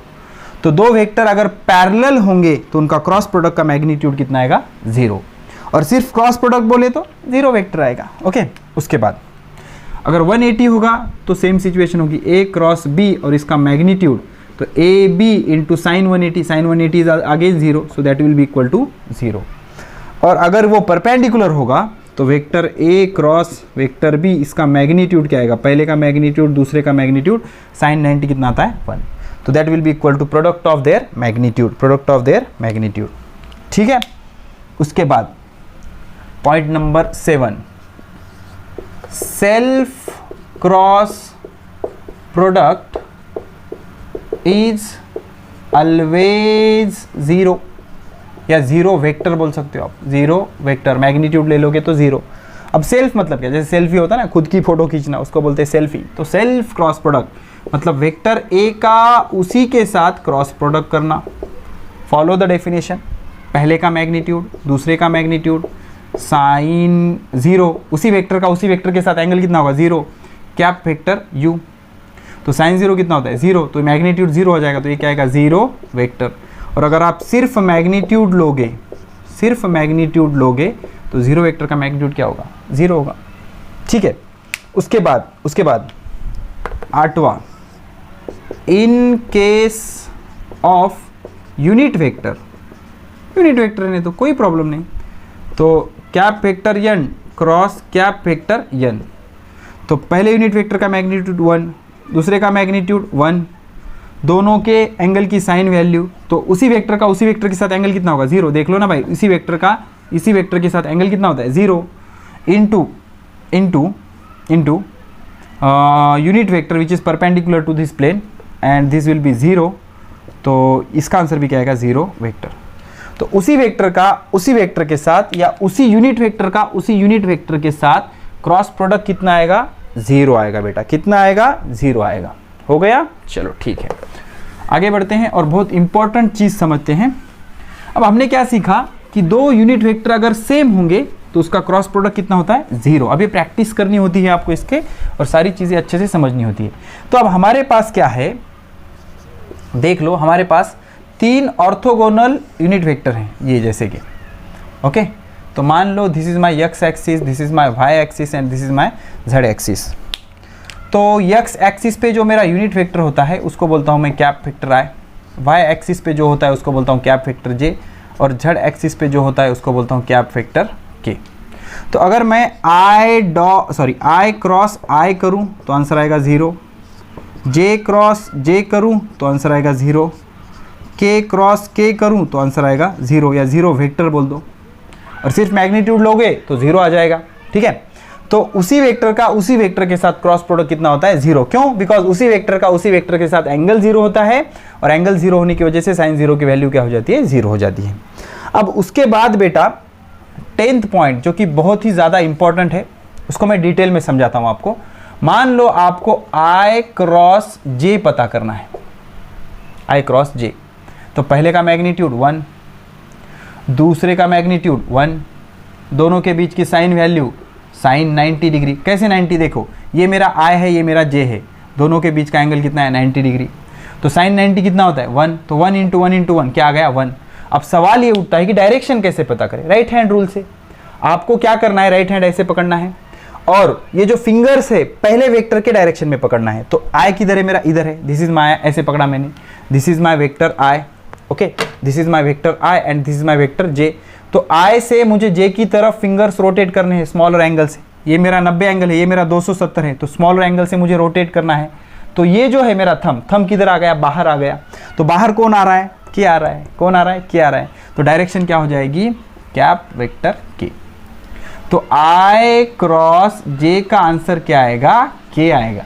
Speaker 1: तो दो वेक्टर अगर पैरेलल होंगे तो उनका क्रॉस प्रोडक्ट का मैग्नीट्यूड कितना आएगा, 0। और सिर्फ क्रॉस प्रोडक्ट बोले तो 0 वेक्टर आएगा। ओके, उसके बाद अगर 180 होगा तो सेम सिचुएशन होगी, A क्रॉस B और इसका मैग्नीट्यूड, तो A B into sine 180, sine 180 is again 0, so that will be equal to 0। और अगर वो परपेंडिकुलर होगा तो vector A cross vector B इसका मैग्नीट्यूड क्या आएगा, पहले का मैग्नीट्यूड दूसरे का मैग्नीट्यूड, साइन 90 कितना आता है, 1। तो that will be equal to product of their magnitude, product of their magnitude. ठीक है, उसके बाद point number 7, self cross product is always 0 या 0 वेक्टर बोल सकते हो आप, 0 वेक्टर, मैग्नीट्यूड ले लोगे तो 0। अब सेल्फ मतलब क्या, जैसे सेल्फी होता है ना, खुद की फोटो खींचना, उसको बोलते हैं सेल्फी। तो सेल्फ क्रॉस प्रोडक्ट मतलब वेक्टर ए का उसी के साथ क्रॉस प्रोडक्ट करना। फॉलो द डेफिनेशन, पहले का मैग्नीट्यूड दूसरे का मैग्नीट्यूड, साइन 0 उसी वेक्टर का उसी वेक्टर के साथ एंगल कितना होगा, 0, कैप वेक्टर u। तो साइन 0 कितना होता है, 0, तो मैग्नीट्यूड 0 हो जाएगा, तो ये क्या आएगा, 0 वेक्टर। और अगर आप सिर्फ मैग्नीट्यूड लोगे तो 0 वेक्टर का मैग्नीट्यूड क्या होगा, 0 होगा। ठीक है, उसके बाद 8वां, in case of unit vector ने तो कोई प्रॉब्लम नहीं, तो cap vector n cross cap vector n, तो पहले यूनिट वेक्टर का मैग्नीट्यूड 1, दूसरे का मैग्नीट्यूड 1, दोनों के एंगल की साइन वैल्यू, तो उसी वेक्टर का उसी वेक्टर के साथ एंगल कितना होगा, 0। देख लो ना भाई, इसी वेक्टर का इसी वेक्टर के साथ एंगल कितना होता है, 0 into unit vector which is perpendicular to this plane and this will be 0, तो इसका आंसर भी क्या आएगा, 0 वेक्टर। तो उसी वेक्टर का उसी वेक्टर के साथ या उसी यूनिट वेक्टर का उसी यूनिट वेक्टर के साथ क्रॉस प्रोडक्ट कितना आएगा, 0 आएगा बेटा। कितना आएगा, 0 आएगा। हो गया, चलो ठीक है, आगे बढ़ते हैं और बहुत इंपॉर्टेंट चीज़ समझते हैं। अब हमने क्या सीखा कि दो यूनिट वेक्टर अगर सेम होंगे तो उसका क्रॉस प्रोडक्ट कितना होता है, 0। अब ये प्रैक्टिस करनी होती है आपको इसके, और सारी चीज़ें अच्छे से समझनी होती है। तो अब हमारे पास क्या है, देख लो, हमारे पास 3 ऑर्थोगोनल यूनिट वेक्टर हैं, ये जैसे कि ओके। तो मान लो this is my x axis, this is my y axis and this is my z axis. तो x एक्सिस पे जो मेरा यूनिट वेक्टर होता है उसको बोलता हूँ मैं cap vector i, Y axis पे जो होता है उसको बोलता हूँ कैप वेक्टर जे, और जेड एक्सिस पे जो होता है उसको बोलता हूँ कैप वेक्टर के। तो अगर मैं आई क्रॉस आई करूँ तो आंसर आएगा 0, जे क्रॉस जे करूँ तो आंसर आएगा 0, के क्रॉस के करूँ तो आंसर आएगा 0 या 0 वेक्टर बोल दो, और सिर्फ मैग्नीट्यूड लोगे तो 0 आ जाएगा। ठीक है, तो उसी वेक्टर का उसी वेक्टर के साथ क्रॉस प्रोडक्ट कितना होता है? 0। क्यों? बिकॉज उसी वेक्टर का उसी वेक्टर के साथ एंगल 0 होता है, और एंगल 0 होने की वजह से साइन 0 की वैल्यू क्या हो जाती है? 0 हो जाती है। अब उसके बाद बेटा 10th पॉइंट जो कि बहुत ही ज़्यादा इंपॉर्टेंट है, उसको मैं डिटेल में समझाता हूँ आपको। मान लो आपको आई क्रॉस जे पता करना है, आई क्रॉस जे, तो पहले का मैग्नीट्यूड 1, दूसरे का मैग्नीट्यूड 1, दोनों के बीच की साइन वैल्यू साइन 90 डिग्री। कैसे 90? देखो ये मेरा आई है, ये मेरा जे है, दोनों के बीच का एंगल कितना है? 90 डिग्री। तो साइन 90 कितना होता है? 1, तो 1 इंटू 1 इंटू 1 क्या आ गया? 1। अब सवाल ये उठता है कि डायरेक्शन कैसे पता करें? राइट हैंड रूल से। आपको क्या करना है? राइट हैंड ऐसे पकड़ना है, और ये जो फिंगर्स है पहले वेक्टर के डायरेक्शन में पकड़ना है। तो आई किधर है? मेरा इधर है, दिस इज माई, ऐसे पकड़ा मैंने, this is my vector I, okay, this is my vector I and this is my vector J. तो आई से मुझे जे की तरफ फिंगर्स रोटेट करने हैं स्मॉलर एंगल से। ये मेरा 90 एंगल है, ये मेरा 270 है, तो स्मॉलर एंगल से मुझे रोटेट करना है। तो ये जो है मेरा थंब किधर आ गया? बाहर आ गया। तो बाहर कौन आ रहा है? के आ रहा है। कौन आ रहा है? के आ रहा है। तो डायरेक्शन क्या हो जाएगी? Cap vector K. तो आई क्रॉस जे का आंसर क्या आएगा? के आएगा।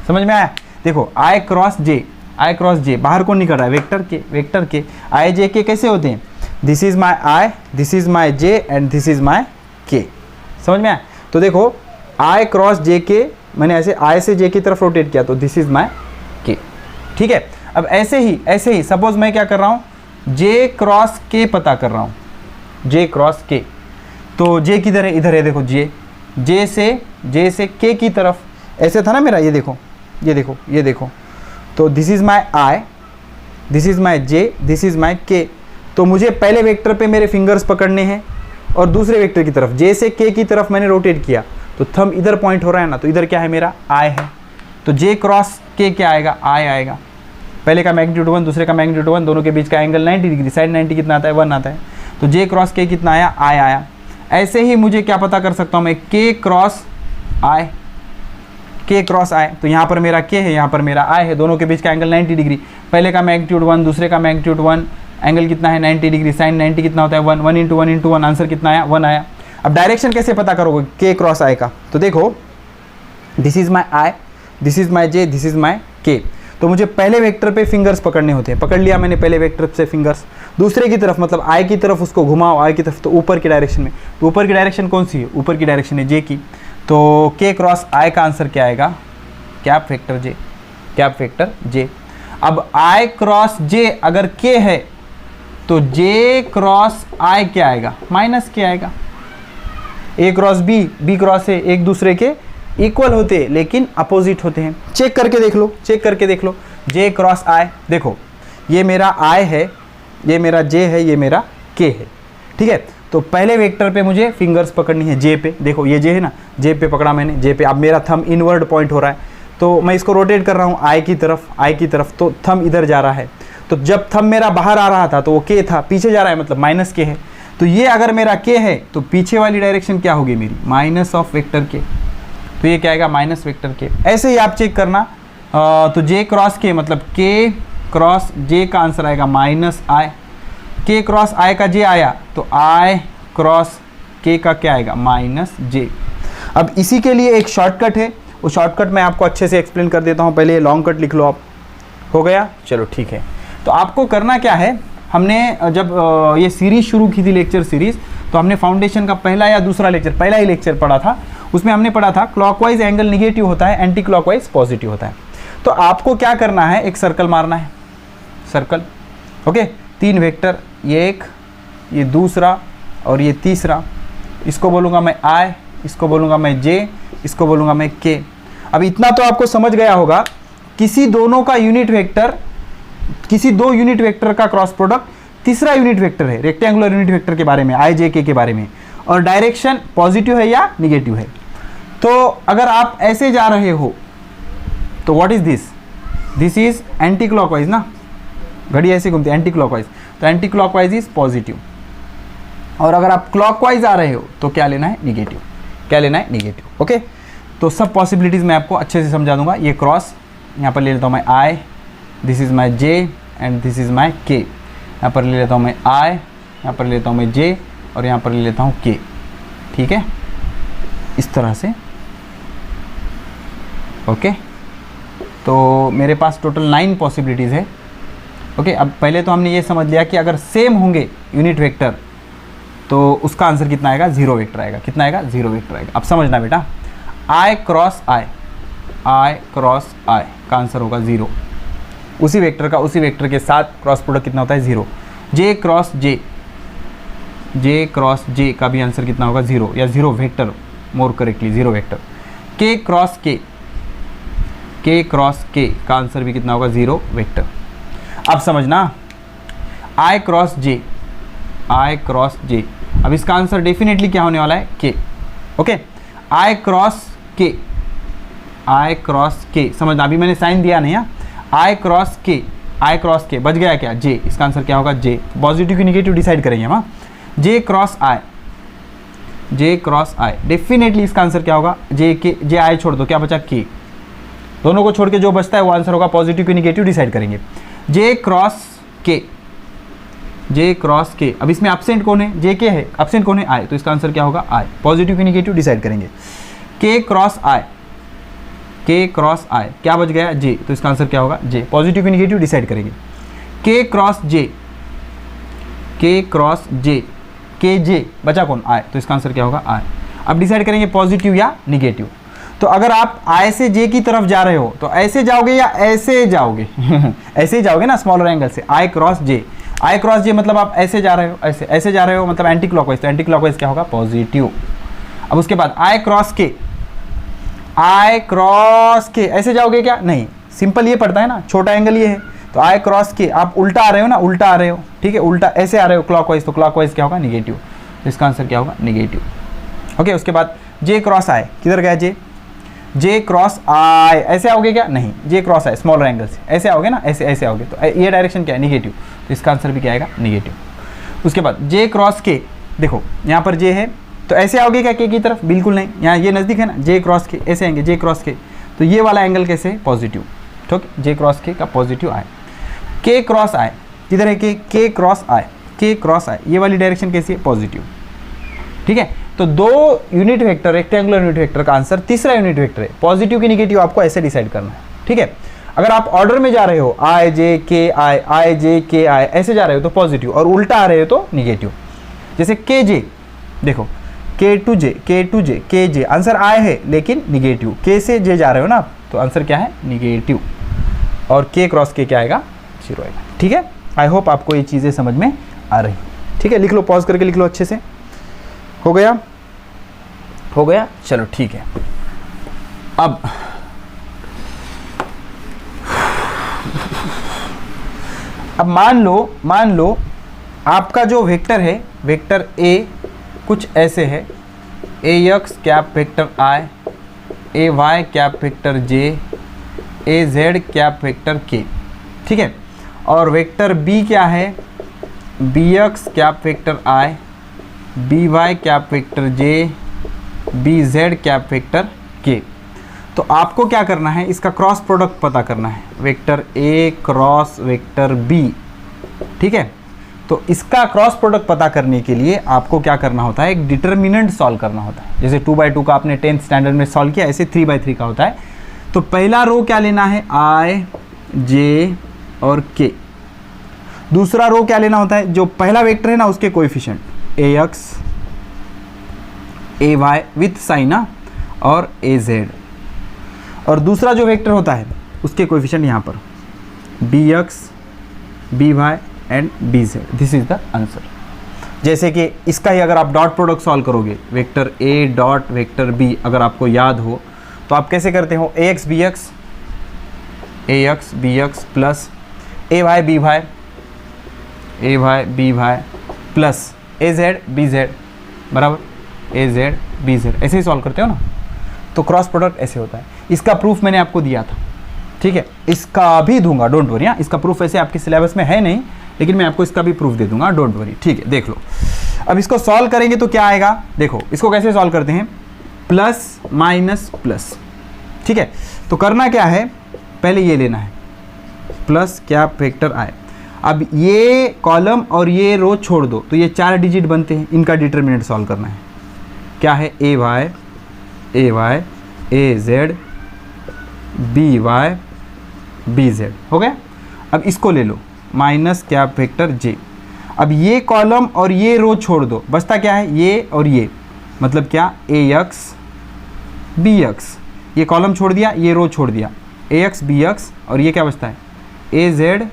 Speaker 1: समझ में आया? देखो आई क्रॉस जे, आई क्रॉस जे, बाहर कौन निकल रहा है? वेक्टर के, वेक्टर के। आई जे के कैसे होते हैं? This is my I, this is my J and this is माई के। समझ में आया? तो देखो आई क्रॉस जे के, मैंने ऐसे आई से जे की तरफ रोटेट किया, तो दिस इज माई के। ठीक है, अब ऐसे ही सपोज मैं क्या कर रहा हूँ? जे क्रॉस के पता कर रहा हूँ, जे क्रॉस के। तो जे किधर है? इधर है, देखो जे, जे से के की तरफ, ऐसे था ना मेरा, ये देखो, ये देखो, ये देखो। तो this is my I, this is my J, this is माई के। तो मुझे पहले वेक्टर पे मेरे फिंगर्स पकड़ने हैं, और दूसरे वेक्टर की तरफ जे से के की तरफ मैंने रोटेट किया, तो थंब इधर पॉइंट हो रहा है ना, तो इधर क्या है? मेरा आई है। तो जे क्रॉस के क्या आएगा? आई आएगा। पहले का मैग्नीट्यूड 1, दूसरे का मैग्नीट्यूड 1, दोनों के बीच का एंगल 90 डिग्री, साइन 90 कितना आता है? 1 आता है। तो जे क्रॉस के कितना आया? आई आया। ऐसे ही मुझे क्या पता कर सकता हूँ मैं? के क्रॉस आई, के क्रॉस आई। तो यहाँ पर मेरा के है, यहाँ पर मेरा आई है, दोनों के बीच का एंगल 90 डिग्री। पहले का मैग्नीट्यूड 1, दूसरे का मैग्नीट्यूड 1, एंगल कितना है? 90 डिग्री। साइन 90 कितना होता है? 1, 1 इंटू 1 इंटू 1, आंसर कितना आया? 1 आया। अब डायरेक्शन कैसे पता करोगे के क्रॉस आई का? तो देखो this is my I, this is my J, this is माई के। तो मुझे पहले वेक्टर पे फिंगर्स पकड़ने होते हैं, पकड़ लिया मैंने पहले वेक्टर से फिंगर्स, दूसरे की तरफ मतलब आई की तरफ उसको घुमाओ, आई की तरफ, तो ऊपर की डायरेक्शन में। तो ऊपर की डायरेक्शन कौन सी है? ऊपर की डायरेक्शन है जे की। तो के क्रॉस आई का आंसर क्या आएगा? कैप वेक्टर जे, कैप वेक्टर जे। अब आई क्रॉस जे अगर के है, तो जे क्रॉस आई क्या आएगा? माइनस के आएगा। A cross B, B cross A, एक दूसरे के इक्वल होते हैं लेकिन अपोजिट होते हैं। चेक करके देख लो, चेक करके देख लो। जे क्रॉस आई, देखो ये मेरा आई है, ये मेरा जे है, ये मेरा के है। ठीक है, तो पहले वेक्टर पे मुझे फिंगर्स पकड़नी है जे पे। देखो ये जे है ना, जे पे पकड़ा मैंने, जे पे। अब मेरा थंब इनवर्ड पॉइंट हो रहा है, तो मैं इसको रोटेट कर रहा हूँ आई की तरफ, आई की तरफ, तो थंब इधर जा रहा है। तो जब थंब मेरा बाहर आ रहा था तो वो के था, पीछे जा रहा है मतलब माइनस के है। तो ये अगर मेरा के है तो पीछे वाली डायरेक्शन क्या होगी मेरी? Minus of vector K. तो ये क्या आएगा? माइनस वेक्टर के। ऐसे ही आप चेक करना। तो जे क्रॉस के मतलब के क्रॉस जे का आंसर आएगा माइनस आई। के क्रॉस आई का जे आया, तो आई क्रॉस के का क्या आएगा? माइनस जे। अब इसी के लिए एक शॉर्टकट है, वो शॉर्टकट मैं आपको अच्छे से एक्सप्लेन कर देता हूँ। पहले लॉन्ग कट लिख लो आप। हो गया? चलो ठीक है। तो आपको करना क्या है, हमने जब ये सीरीज़ शुरू की थी, लेक्चर सीरीज़, तो हमने फाउंडेशन का पहला या दूसरा लेक्चर, पहला ही लेक्चर पढ़ा था। उसमें हमने पढ़ा था क्लॉकवाइज एंगल निगेटिव होता है, एंटी क्लॉकवाइज पॉजिटिव होता है। तो आपको क्या करना है? एक सर्कल मारना है, सर्कल। ओके, 3 वेक्टर, ये एक, ये दूसरा और ये तीसरा। इसको बोलूँगा मैं आई, इसको बोलूँगा मैं जे, इसको बोलूँगा मैं के। अब इतना तो आपको समझ गया होगा, किसी दोनों का यूनिट वेक्टर, किसी 2 यूनिट वेक्टर का क्रॉस प्रोडक्ट तीसरा यूनिट वेक्टर है, रेक्टेंगुलर यूनिट वेक्टर के बारे में, आई जे के बारे में, और डायरेक्शन पॉजिटिव है या निगेटिव है। तो अगर आप ऐसे जा रहे हो तो what is this? This is anti clockwise ना, घड़ी ऐसे घूमती है एंटी क्लॉकवाइज, तो एंटी क्लॉकवाइज इज पॉजिटिव। और अगर आप क्लॉकवाइज आ रहे हो तो क्या लेना है, निगेटिव। क्या लेना है, निगेटिव। ओके, तो सब पॉसिबिलिटीज़ मैं आपको अच्छे से समझा दूंगा। ये क्रॉस यहाँ पर ले लेता हूँ मैं I, this is my J and this is my K. यहाँ पर ले लेता हूँ मैं आई, यहाँ पर ले लेता हूँ मैं जे और यहाँ पर ले लेता हूँ के। ठीक है, इस तरह से। ओके, तो मेरे पास टोटल 9 पॉसिबिलिटीज़ है। ओके, अब पहले तो हमने ये समझ लिया कि अगर सेम होंगे यूनिट वेक्टर तो उसका आंसर कितना आएगा, 0 वेक्टर आएगा। कितना आएगा, 0 वेक्टर आएगा। अब समझना बेटा, आई क्रॉस आई, आई क्रॉस आई का आंसर होगा 0। उसी वेक्टर का उसी वेक्टर के साथ क्रॉस प्रोडक्ट कितना होता है, 0। जे क्रॉस जे, जे क्रॉस जे का भी आंसर कितना होगा, 0 या 0 वेक्टर, मोर करेक्टली 0 वेक्टर। के क्रॉस के, के क्रॉस के का आंसर भी कितना होगा, 0 वेक्टर। अब समझना, आई क्रॉस जे, आई क्रॉस जे, अब इसका आंसर डेफिनेटली क्या होने वाला है, के। ओके, आई क्रॉस के, आई क्रॉस के, समझना अभी मैंने साइन दिया नहीं है, आई क्रॉस के, आई क्रॉस के बच गया क्या, जे, इसका आंसर क्या होगा, जे। पॉजिटिव की निगेटिव डिसाइड करेंगे हम। जे क्रॉस आई, जे क्रॉस आई, डेफिनेटली इसका आंसर क्या होगा, जे के, जे आई छोड़ दो, क्या बचा, के। दोनों को छोड़ के जो बचता है वो आंसर होगा, पॉजिटिव की निगेटिव डिसाइड करेंगे। जे क्रॉस के, जे क्रॉस के, अब इसमें एब्सेंट कौन है, जे के है, एब्सेंट कौन है, आई, तो इसका आंसर क्या होगा, आई। पॉजिटिव की निगेटिव डिसाइड करेंगे। के क्रॉस आई, के क्रॉस आई, क्या बच गया, जे, तो इसका आंसर क्या होगा, जे। पॉजिटिव की निगेटिव डिसाइड करेंगे। के क्रॉस जे, के क्रॉस जे, के जे बचा कौन, आई, तो इसका आंसर क्या होगा, आई। अब डिसाइड करेंगे पॉजिटिव या निगेटिव। तो अगर आप आई से जे की तरफ जा रहे हो तो ऐसे जाओगे या ऐसे जाओगे ऐसे ही जाओगे ना, स्मॉलर एंगल से। आई क्रॉस जे, आई क्रॉस जे मतलब आप ऐसे जा रहे हो, ऐसे ऐसे जा रहे हो मतलब एंटी क्लॉकवाइज, तो एंटी क्लॉकवाइज क्या होगा, पॉजिटिव। अब उसके बाद आई क्रॉस के, आई क्रॉस के, ऐसे जाओगे क्या, नहीं, सिंपल ये पड़ता है ना, छोटा एंगल ये है, तो आई क्रॉस के, आप उल्टा आ रहे हो ना, उल्टा आ रहे हो, ठीक है, उल्टा ऐसे आ रहे हो क्लॉकवाइज, तो क्लॉकवाइज क्या होगा, निगेटिव। तो इसका आंसर क्या होगा, निगेटिव। ओके, उसके बाद जे क्रॉस आई, किधर गया जे, जे क्रॉस आई, ऐसे आओगे क्या, नहीं, जे क्रॉस आई स्मॉलर एंगल से, ऐसे आओगे ना, ऐसे ऐसे आओगे, तो ये डायरेक्शन क्या है, निगेटिव, तो इसका आंसर भी क्या आएगा, निगेटिव। उसके बाद जे क्रॉस के, देखो यहाँ पर जे है, तो ऐसे आओगे क्या के की तरफ, बिल्कुल नहीं, यहाँ ये नज़दीक है ना, जे क्रॉस के, ऐसे आएंगे जे क्रॉस के, तो ये वाला एंगल कैसे है, पॉजिटिव। ठीक, जे क्रॉस के का पॉजिटिव आए। के क्रॉस आए, किधर है के क्रॉस आए, के क्रॉस आए, ये वाली डायरेक्शन कैसी है, पॉजिटिव। ठीक है, तो 2 unit vector, rectangular unit vector का आंसर तीसरा यूनिट वेक्टर है। पॉजिटिव की निगेटिव आपको ऐसे डिसाइड करना है। ठीक है, अगर आप ऑर्डर में जा रहे हो, आई जे के आई जे के आई, ऐसे जा रहे हो तो पॉजिटिव, और उल्टा आ रहे हो तो निगेटिव। जैसे के जे, देखो के टू जे, के टू जे, के जे, आंसर आई है लेकिन निगेटिव, के से जे जा रहे हो ना आप, तो आंसर क्या है, निगेटिव। और के क्रॉस के क्या आएगा, 0 आएगा। ठीक है, आई होप आपको ये चीज़ें समझ में आ रही। ठीक है, लिख लो, पॉज करके लिख लो अच्छे से। हो गया, हो गया, चलो ठीक है। अब मान लो आपका जो वेक्टर है, वेक्टर ए कुछ ऐसे है, A X cap vector I, A Y cap vector J, A Z cap vector के। ठीक है, और वेक्टर बी क्या है, बी एक्स कैप वेक्टर आई, बी वाई कैप वेक्टर जे, B Z cap vector K. तो आपको क्या करना है, इसका क्रॉस प्रोडक्ट पता करना है, vector A cross vector B. ठीक है, तो इसका क्रॉस प्रोडक्ट पता करने के लिए आपको क्या करना होता है, एक डिटर्मिनेंट सॉल्व करना होता है। जैसे 2/2 का आपने 10th स्टैंडर्ड में सॉल्व किया, ऐसे 3/3 का होता है। तो पहला रो क्या लेना है, आई जे और के। दूसरा रो क्या लेना होता है, जो पहला वेक्टर है ना उसके coefficient, A X A Y with sine ना, और ए जेड। और दूसरा जो वेक्टर होता है उसके कोएफिशिएंट यहाँ पर B X B Y and B Z. This is the answer. जैसे कि इसका ही अगर आप डॉट प्रोडक्ट सॉल्व करोगे, vector A dot vector B, अगर आपको याद हो तो आप कैसे करते हो, A X B X plus A Y B Y plus A Z B Z बराबर ए जेड बी जेड, ऐसे ही सॉल्व करते हो ना। तो क्रॉस प्रोडक्ट ऐसे होता है। इसका प्रूफ मैंने आपको दिया था। ठीक है, इसका भी दूंगा, डोंट वरी। हाँ, इसका प्रूफ वैसे आपके सिलेबस में है नहीं, लेकिन मैं आपको इसका भी प्रूफ दे दूंगा, डोंट वरी। ठीक है, देख लो। अब इसको सॉल्व करेंगे तो क्या आएगा, देखो इसको कैसे सॉल्व करते हैं, प्लस माइनस प्लस। ठीक है, तो करना क्या है, पहले ये लेना है प्लस क्या फैक्टर आए। अब ये कॉलम और ये रो छोड़ दो तो ये 4 डिजिट बनते हैं, इनका डिटर्मिनेंट सॉल्व करना है। क्या है, A Y A Z B Y B Z, हो गया। अब इसको ले लो माइनस क्या फैक्टर जे। अब ये कॉलम और ये रो छोड़ दो, बचता क्या है, ये और ये, मतलब क्या, ए एक्स बी एक्स। ये कॉलम छोड़ दिया, ये रो छोड़ दिया, ए एक्स बी एक्स, और ये क्या बचता है, ए जेड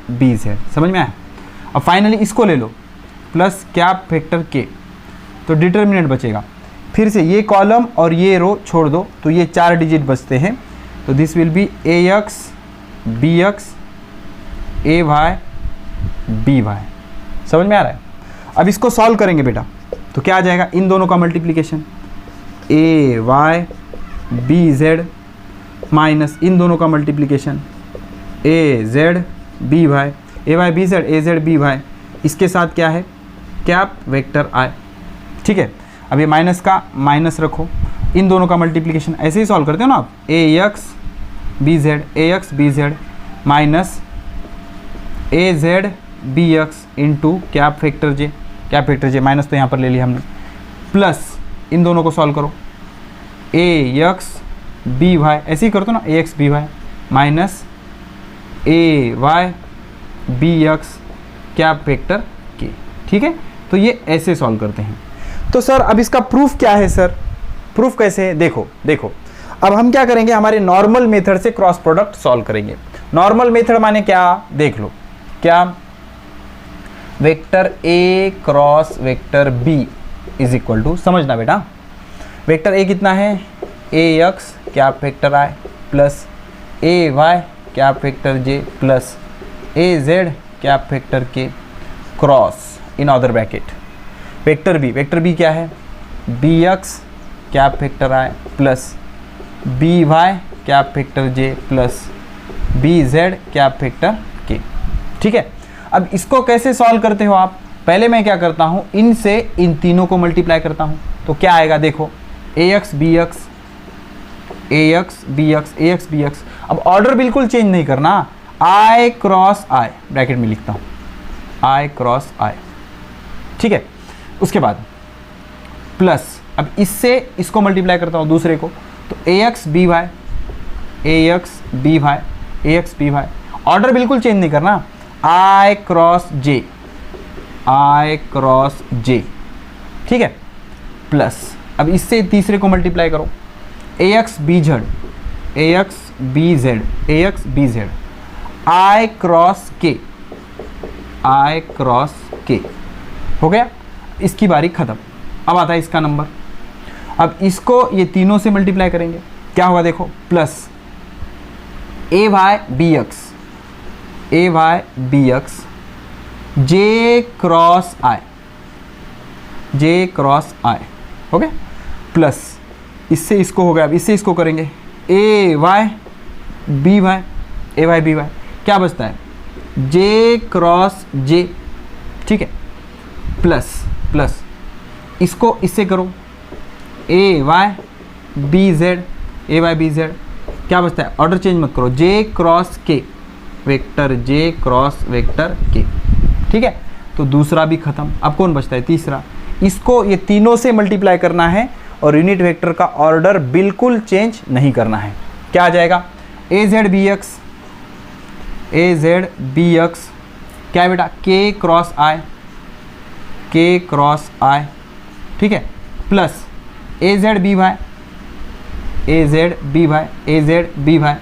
Speaker 1: बी जेड। समझ में आया। अब फाइनली इसको ले लो प्लस क्या फैक्टर के, तो डिटर्मिनेंट बचेगा। फिर से ये कॉलम और ये रो छोड़ दो तो ये 4 डिजिट बचते हैं, तो this will be A X B X A Y B Y. समझ में आ रहा है। अब इसको सॉल्व करेंगे बेटा तो क्या आ जाएगा, इन दोनों का multiplication, A Y B Z minus इन दोनों का multiplication, A Z B Y, A Y B Z A Z B Y, इसके साथ क्या है, कैप वेक्टर आई। ठीक है, अब ये माइनस का माइनस रखो, इन दोनों का मल्टीप्लिकेशन ऐसे ही सॉल्व करते हो ना आप, A X B Z minus A Z B X into cap factor J minus तो यहाँ पर ले लिया हमने, प्लस इन दोनों को सॉल्व करो, ए एक्स बी वाई ऐसे ही करते हो ना, A X B Y minus A Y B X cap factor K. ठीक है, तो ये ऐसे सॉल्व करते हैं। तो सर अब इसका प्रूफ क्या है सर, प्रूफ कैसे है, देखो अब हम क्या करेंगे, हमारे नॉर्मल मेथड से क्रॉस प्रोडक्ट सॉल्व करेंगे। नॉर्मल मेथड माने क्या, देख लो, क्या, vector A cross vector B is equal to, समझना बेटा, वेक्टर ए कितना है, A X cap factor I plus A Y cap factor J plus A Z cap factor K cross in other bracket vector B क्या है, B X cap factor I plus B Y cap factor J plus B Z cap factor K. ठीक है, अब इसको कैसे solve करते हो आप, पहले मैं क्या करता हूँ, इनसे इन तीनों को मल्टीप्लाई करता हूँ तो क्या आएगा, देखो ए एक्स बी एक्स ए एक्स बी एक्स। अब ऑर्डर बिल्कुल चेंज नहीं करना, आई क्रॉस आई ब्रैकेट में लिखता हूँ, आई क्रॉस आई। ठीक है, उसके बाद प्लस, अब इससे इसको मल्टीप्लाई करता हूँ दूसरे को, तो ए एक्स बी वाई ऑर्डर बिल्कुल चेंज नहीं करना, आई क्रॉस जे। ठीक है, प्लस अब इससे तीसरे को मल्टीप्लाई करो, A X B Z I cross K हो गया। इसकी बारी खत्म। अब आता है इसका नंबर, अब इसको ये तीनों से मल्टीप्लाई करेंगे, क्या होगा देखो, plus A Y B x J cross आई हो गया, प्लस इससे इसको हो गया, अब इससे इसको करेंगे, ए वाई बी वाई क्या बचता है, जे क्रॉस जे। ठीक है, प्लस इसको इससे करो, ए वाई बी जेड क्या बचता है, ऑर्डर चेंज मत करो, जे क्रॉस के। ठीक है, तो दूसरा भी खत्म। अब कौन बचता है, तीसरा। इसको ये तीनों से मल्टीप्लाई करना है और यूनिट वेक्टर का ऑर्डर बिल्कुल चेंज नहीं करना है। क्या आ जाएगा, ए जेड बी एक्स क्या है बेटा, के क्रॉस आई। ठीक है, plus A Z B Y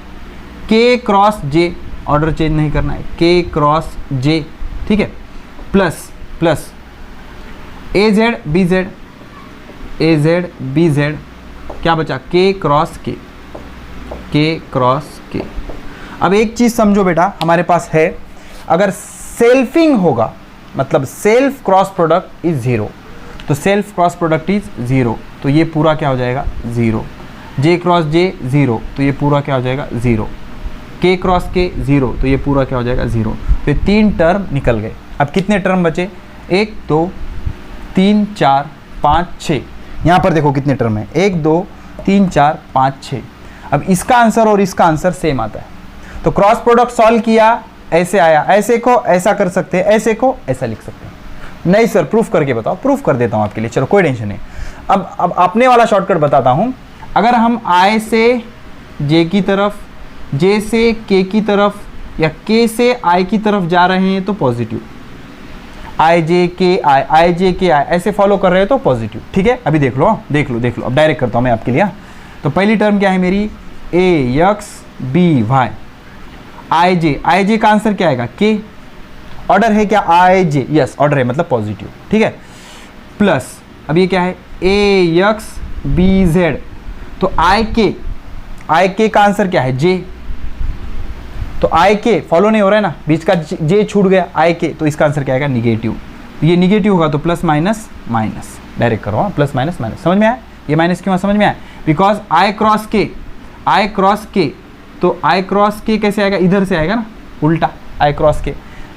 Speaker 1: के क्रॉस जे, ऑर्डर चेंज नहीं करना है, के क्रॉस जे। ठीक है, plus A Z B Z क्या बचा, के क्रॉस के। अब एक चीज़ समझो बेटा, हमारे पास है, अगर सेल्फिंग होगा मतलब सेल्फ क्रॉस प्रोडक्ट इज 0, तो सेल्फ क्रॉस प्रोडक्ट इज 0, तो ये पूरा क्या हो जाएगा 0। जे क्रॉस जे 0, तो ये पूरा क्या हो जाएगा 0। k क्रॉस k 0, तो ये पूरा क्या हो जाएगा 0। तो 3 टर्म निकल गए। अब कितने टर्म बचे, 1 2 3 4 5 6। यहाँ पर देखो कितने टर्म है, 1 2 3 4 5 6। अब इसका आंसर और इसका आंसर सेम आता है, तो क्रॉस प्रोडक्ट सॉल्व किया, ऐसे आया, ऐसे को ऐसा कर सकते हैं, ऐसे को ऐसा लिख सकते हैं। नहीं सर प्रूफ करके बताओ, प्रूफ कर देता हूँ आपके लिए, चलो कोई टेंशन नहीं। अब अपने वाला शॉर्टकट बताता हूँ। अगर हम I से J की तरफ, J से K की तरफ या K से I की तरफ जा रहे हैं तो positive, I J K I ऐसे फॉलो कर रहे हैं तो पॉजिटिव। ठीक है, अभी देख लो देख लो देख लो। अब डायरेक्ट करता हूँ मैं आपके लिए। तो पहली टर्म क्या है मेरी, AX BY, I J का आंसर क्या आएगा, K। ऑर्डर है क्या, I J, यस ऑर्डर है, मतलब पॉजिटिव। ठीक है, प्लस अब ये क्या है, AX BZ, तो I K का आंसर क्या है, J। तो I K फॉलो नहीं हो रहा है ना, बीच का J छूट गया, I K, तो इसका आंसर क्या आएगा, निगेटिव। तो ये निगेटिव होगा तो प्लस माइनस माइनस, डायरेक्ट करो, प्लस माइनस माइनस। समझ में आया, ये माइनस क्यों समझ में आया, बिकॉज I क्रॉस K, तो I क्रॉस K कैसे आएगा, इधर से आएगा ना, उल्टा I क्रॉस K,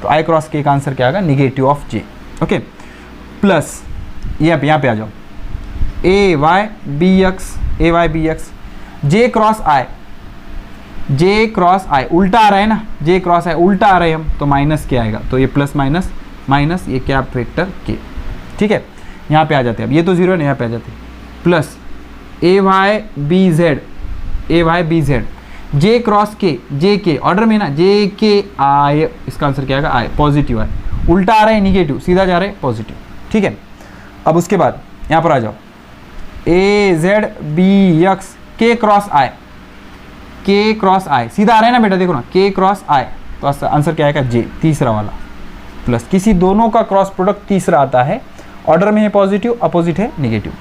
Speaker 1: तो I क्रॉस K का आंसर क्या आएगा, negative of J। Okay, plus ये आप यहाँ पे आ जाओ, AY BX, J cross I उल्टा आ रहा है ना, J क्रॉस I उल्टा आ रहे हैं हम, तो माइनस क्या आएगा, तो ये प्लस माइनस माइनस, ये क्या वेक्टर K। ठीक है, यहाँ पे आ जाते हैं, अब ये तो 0 है ना, यहाँ पे आ जाते हैं, plus AY BZ, J cross K order में ना, JK I, इसका आंसर क्या आएगा, I, पॉजिटिव है, उल्टा आ रहा है निगेटिव, सीधा जा रहा है पॉजिटिव। ठीक है, अब उसके बाद यहाँ पर आ जाओ, AZ BX, K cross I, सीधा आ रहा है ना बेटा, देखो ना, K क्रॉस I, तो आंसर क्या आएगा, J, तीसरा वाला। प्लस किसी दोनों का क्रॉस प्रोडक्ट तीसरा आता है, ऑर्डर में है पॉजिटिव, अपोजिट है निगेटिव।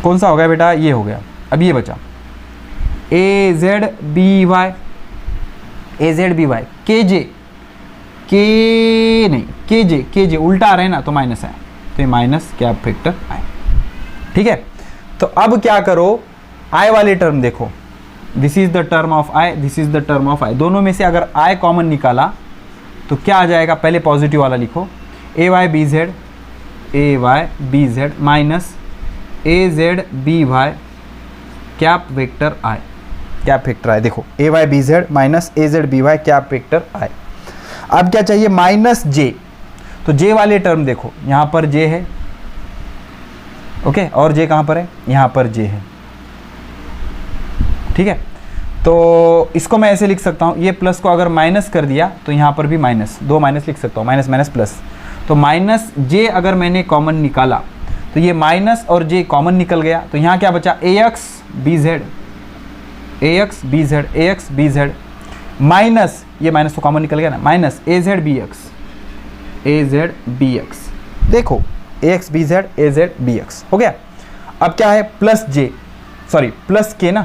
Speaker 1: कौन सा हो गया बेटा, ये हो गया। अब ये बचा AZ BY, KJ उल्टा आ रहे हैं ना, तो माइनस है, तो ये माइनस क्या फैक्टर I। ठीक है, तो अब क्या करो, I वाली टर्म देखो, this is the term of I, this is the term of I, दोनों में से अगर I कॉमन निकाला तो क्या आ जाएगा, पहले पॉजिटिव वाला लिखो, AY BZ minus AZ BY cap vector I, cap vector I, देखो AY BZ minus AZ BY cap vector I। अब क्या चाहिए, माइनस J, तो J वाले टर्म देखो, यहाँ पर J है, ओके, और J कहाँ पर है, यहाँ पर J है। ठीक है, तो इसको मैं ऐसे लिख सकता हूँ, ये प्लस को अगर माइनस कर दिया तो यहाँ पर भी माइनस, 2 माइनस लिख सकता हूँ, माइनस माइनस प्लस, तो माइनस J अगर मैंने कॉमन निकाला तो ये माइनस और J कॉमन निकल गया, तो यहाँ क्या बचा, AX BZ माइनस, ये माइनस तो कॉमन निकल गया ना, माइनस AZ BX, देखो AX BZ हो गया। अब क्या है, प्लस प्लस K ना,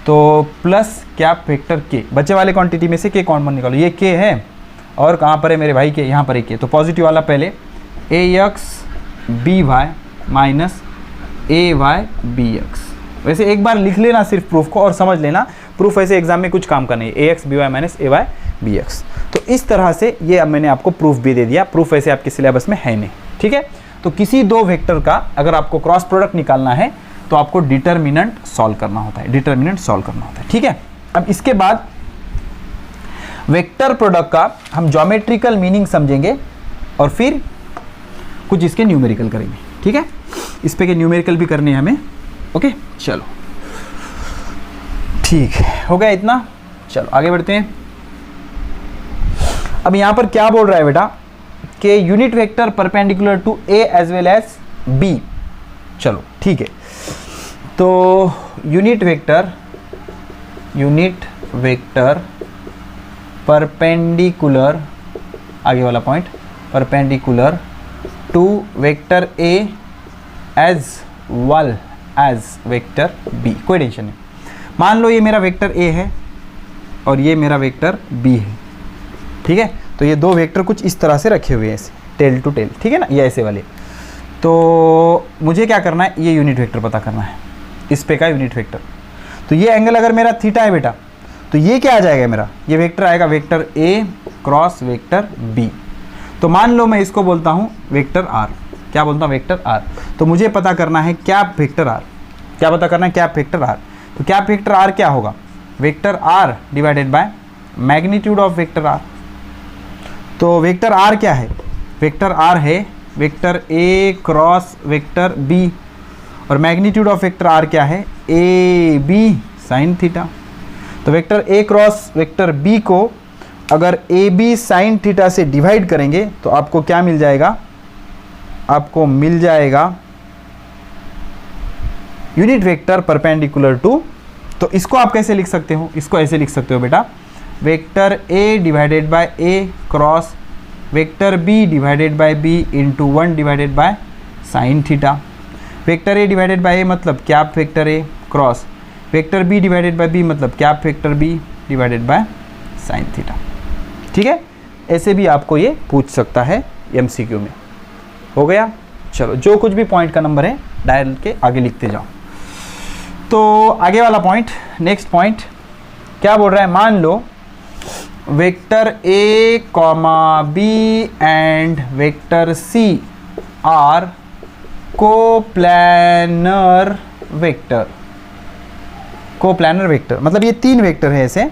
Speaker 1: तो प्लस कैप वेक्टर K, बच्चे वाले क्वांटिटी में से K कॉमन निकालो, ये K है और कहाँ पर है मेरे भाई K, यहाँ पर है K, तो पॉजिटिव वाला पहले AX BY minus AY BX। वैसे एक बार लिख लेना सिर्फ प्रूफ को और समझ लेना, प्रूफ ऐसे एग्जाम में कुछ काम का नहीं है, AX BY minus AY BX। तो इस तरह से ये अब मैंने आपको प्रूफ भी दे दिया, प्रूफ ऐसे आपके सिलेबस में है नहीं। ठीक है, तो किसी दो वेक्टर का अगर आपको क्रॉस प्रोडक्ट निकालना है तो आपको डिटर्मिनेंट सॉल्व करना होता है, ठीक है। अब इसके बाद वेक्टर प्रोडक्ट का हम ज्योमेट्रिकल मीनिंग समझेंगे और फिर कुछ इसके न्यूमेरिकल करेंगे। ठीक है, इस पे के न्यूमेरिकल भी करने हैं हमें। ओके, चलो ठीक है, हो गया इतना, चलो आगे बढ़ते हैं। अब यहां पर क्या बोल रहा है बेटा कि unit vector perpendicular to A as well as B. चलो ठीक है, तो यूनिट वेक्टर परपेंडिकुलर, आगे वाला point, perpendicular to vector A as well as vector B. कोई टेंशन नहीं, मान लो ये मेरा वेक्टर ए है और ये मेरा वेक्टर बी है। ठीक है, तो ये दो वेक्टर कुछ इस तरह से रखे हुए हैं ऐसे टेल टू टेल, ठीक है ना, ये ऐसे वाले। तो मुझे क्या करना है, ये यूनिट वेक्टर पता करना है, इस पे का यूनिट वेक्टर। तो ये एंगल अगर मेरा थीटा है बेटा, तो ये क्या आ जाएगा मेरा, ये वेक्टर आएगा vector A cross vector B. तो मान लो मैं इसको बोलता हूँ वेक्टर आर, क्या बोलता हूँ, वेक्टर आर। तो मुझे पता करना है कैप वेक्टर आर, क्या पता करना है, कैप वेक्टर आर। तो कैप वेक्टर आर क्या होगा, vector R divided by magnitude of vector R. तो वेक्टर आर क्या है, वेक्टर आर है vector A cross vector B, और मैग्नीट्यूड ऑफ वेक्टर आर क्या है, ए बी साइन थीटा। तो vector A cross vector B को अगर ए बी साइन थीटा से डिवाइड करेंगे तो आपको क्या मिल जाएगा, आपको मिल जाएगा यूनिट वेक्टर परपेंडिकुलर टू। तो इसको आप कैसे लिख सकते हो, इसको ऐसे लिख सकते हो बेटा, vector A divided by A cross vector B divided by B into 1 divided by sine theta. Vector A divided by A मतलब cap vector A cross vector B divided by B मतलब cap vector B divided by sine theta. ठीक है, ऐसे भी आपको ये पूछ सकता है एमसीक्यू में। हो गया, चलो जो कुछ भी पॉइंट का नंबर है डायल के आगे लिखते जाओ। तो आगे वाला पॉइंट, नेक्स्ट पॉइंट क्या बोल रहा है, मान लो vector A comma B and vector C are coplanar vector. Coplanar vector मतलब ये तीन वेक्टर है ऐसे,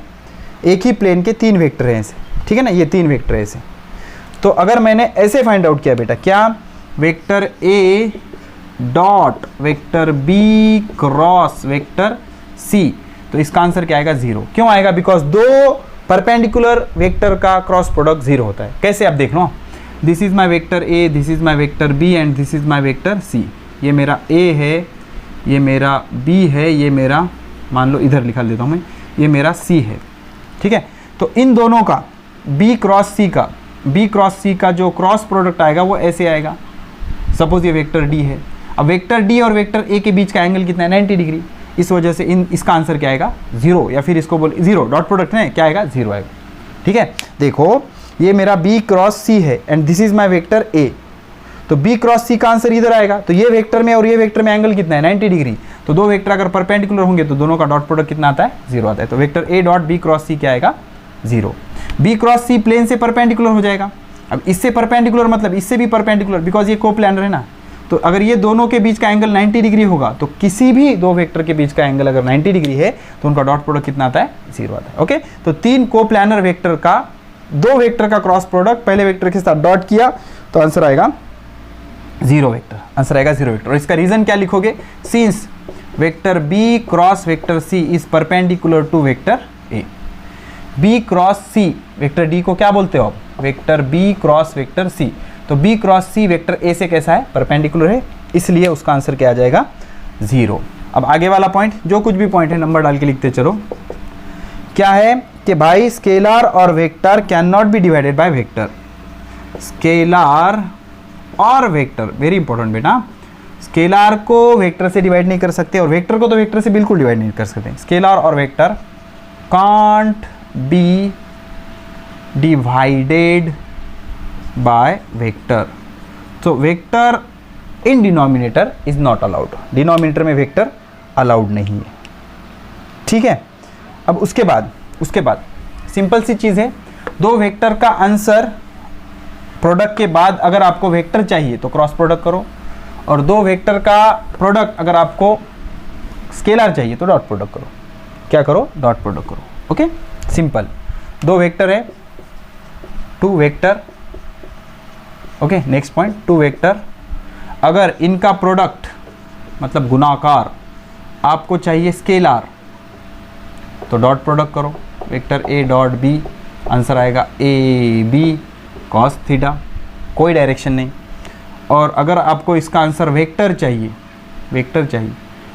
Speaker 1: एक ही प्लेन के तीन वेक्टर हैं ऐसे, ठीक है ना, ये तीन वेक्टर है ऐसे। तो अगर मैंने ऐसे फाइंड आउट किया बेटा, क्या vector A dot vector B cross vector C, तो इसका आंसर क्या आएगा, 0। क्यों आएगा, बिकॉज दो परपेंडिकुलर वेक्टर का क्रॉस प्रोडक्ट 0 होता है। कैसे आप देख लो, this is my vector A, this is my vector B and this is my vector C. ये मेरा ए है, ये मेरा बी है, ये मेरा मान लो इधर लिखा देता हूँ मैं, ये मेरा सी है। ठीक है, तो इन दोनों का बी क्रॉस सी का जो क्रॉस प्रोडक्ट आएगा वो ऐसे आएगा। सपोज ये वेक्टर डी है, अब वेक्टर डी और वेक्टर ए के बीच का एंगल कितना है, 90 डिग्री। इस वजह से इसका आंसर क्या आएगा, 0, या फिर इसको बोल 0 डॉट प्रोडक्ट है, क्या आएगा, 0 आएगा। ठीक है, देखो ये मेरा बी क्रॉस सी है and this is my vector A, तो बी क्रॉस सी का आंसर इधर आएगा। तो ये वेक्टर में और ये वेक्टर में एंगल कितना है, 90 डिग्री। तो दो वेक्टर अगर परपेंडिकुलर होंगे तो दोनों का डॉट प्रोडक्ट कितना आता है, 0 आता है। तो vector A dot B cross C क्या आएगा, 0। बी क्रॉस सी प्लेन से परपेंडिकुलर हो जाएगा। अब इससे परपेंडिकुलर मतलब इससे भी परपेंडिकुलर, बिकॉज ये कोप्लानर है ना। तो अगर ये दोनों के बीच का एंगल 90 डिग्री होगा तो किसी भी दो वेक्टर के बीच का एंगल अगर 90 डिग्री है तो उनका डॉट प्रोडक्ट कितना आता है, 0 आता है। ओके, तो तीन कोप्लानर वेक्टर का, दो वेक्टर का क्रॉस प्रोडक्ट पहले वेक्टर के साथ डॉट किया तो आंसर आएगा 0 वेक्टर, आंसर आएगा 0 वेक्टर। और इसका रीजन क्या लिखोगे, since vector B cross vector C is perpendicular to vector A. B cross C, vector D को क्या बोलते हो आप, vector B cross vector C. तो B cross C vector A से कैसा है, परपेंडिकुलर है, इसलिए उसका आंसर क्या आ जाएगा, 0। अब आगे वाला पॉइंट, जो कुछ भी पॉइंट है नंबर डाल के लिखते चलो। क्या है कि भाई स्केलर और vector can not be divided by vector. Scalar और वेक्टर, वेरी इंपॉर्टेंट बेटा, स्केलर को वेक्टर से डिवाइड नहीं कर सकते और वेक्टर को तो वेक्टर से बिल्कुल डिवाइड नहीं कर सकते। स्केलर और vector can't be divided by vector. तो vector in denominator is not allowed, denominator में वेक्टर अलाउड नहीं है। ठीक है, अब उसके बाद सिंपल सी चीज़ है, दो वेक्टर का आंसर प्रोडक्ट के बाद अगर आपको वेक्टर चाहिए तो क्रॉस प्रोडक्ट करो, और दो वेक्टर का प्रोडक्ट अगर आपको स्केलर चाहिए तो डॉट प्रोडक्ट करो। क्या करो, डॉट प्रोडक्ट करो। Okay, simple. दो वेक्टर है, 2 vector. Okay, next point, 2 vector, अगर इनका प्रोडक्ट मतलब गुणाकार आपको चाहिए स्केलर तो डॉट प्रोडक्ट करो। Vector A dot B, answer आएगा ए बी कॉस थीटा, कोई डायरेक्शन नहीं। और अगर आपको इसका आंसर वेक्टर चाहिए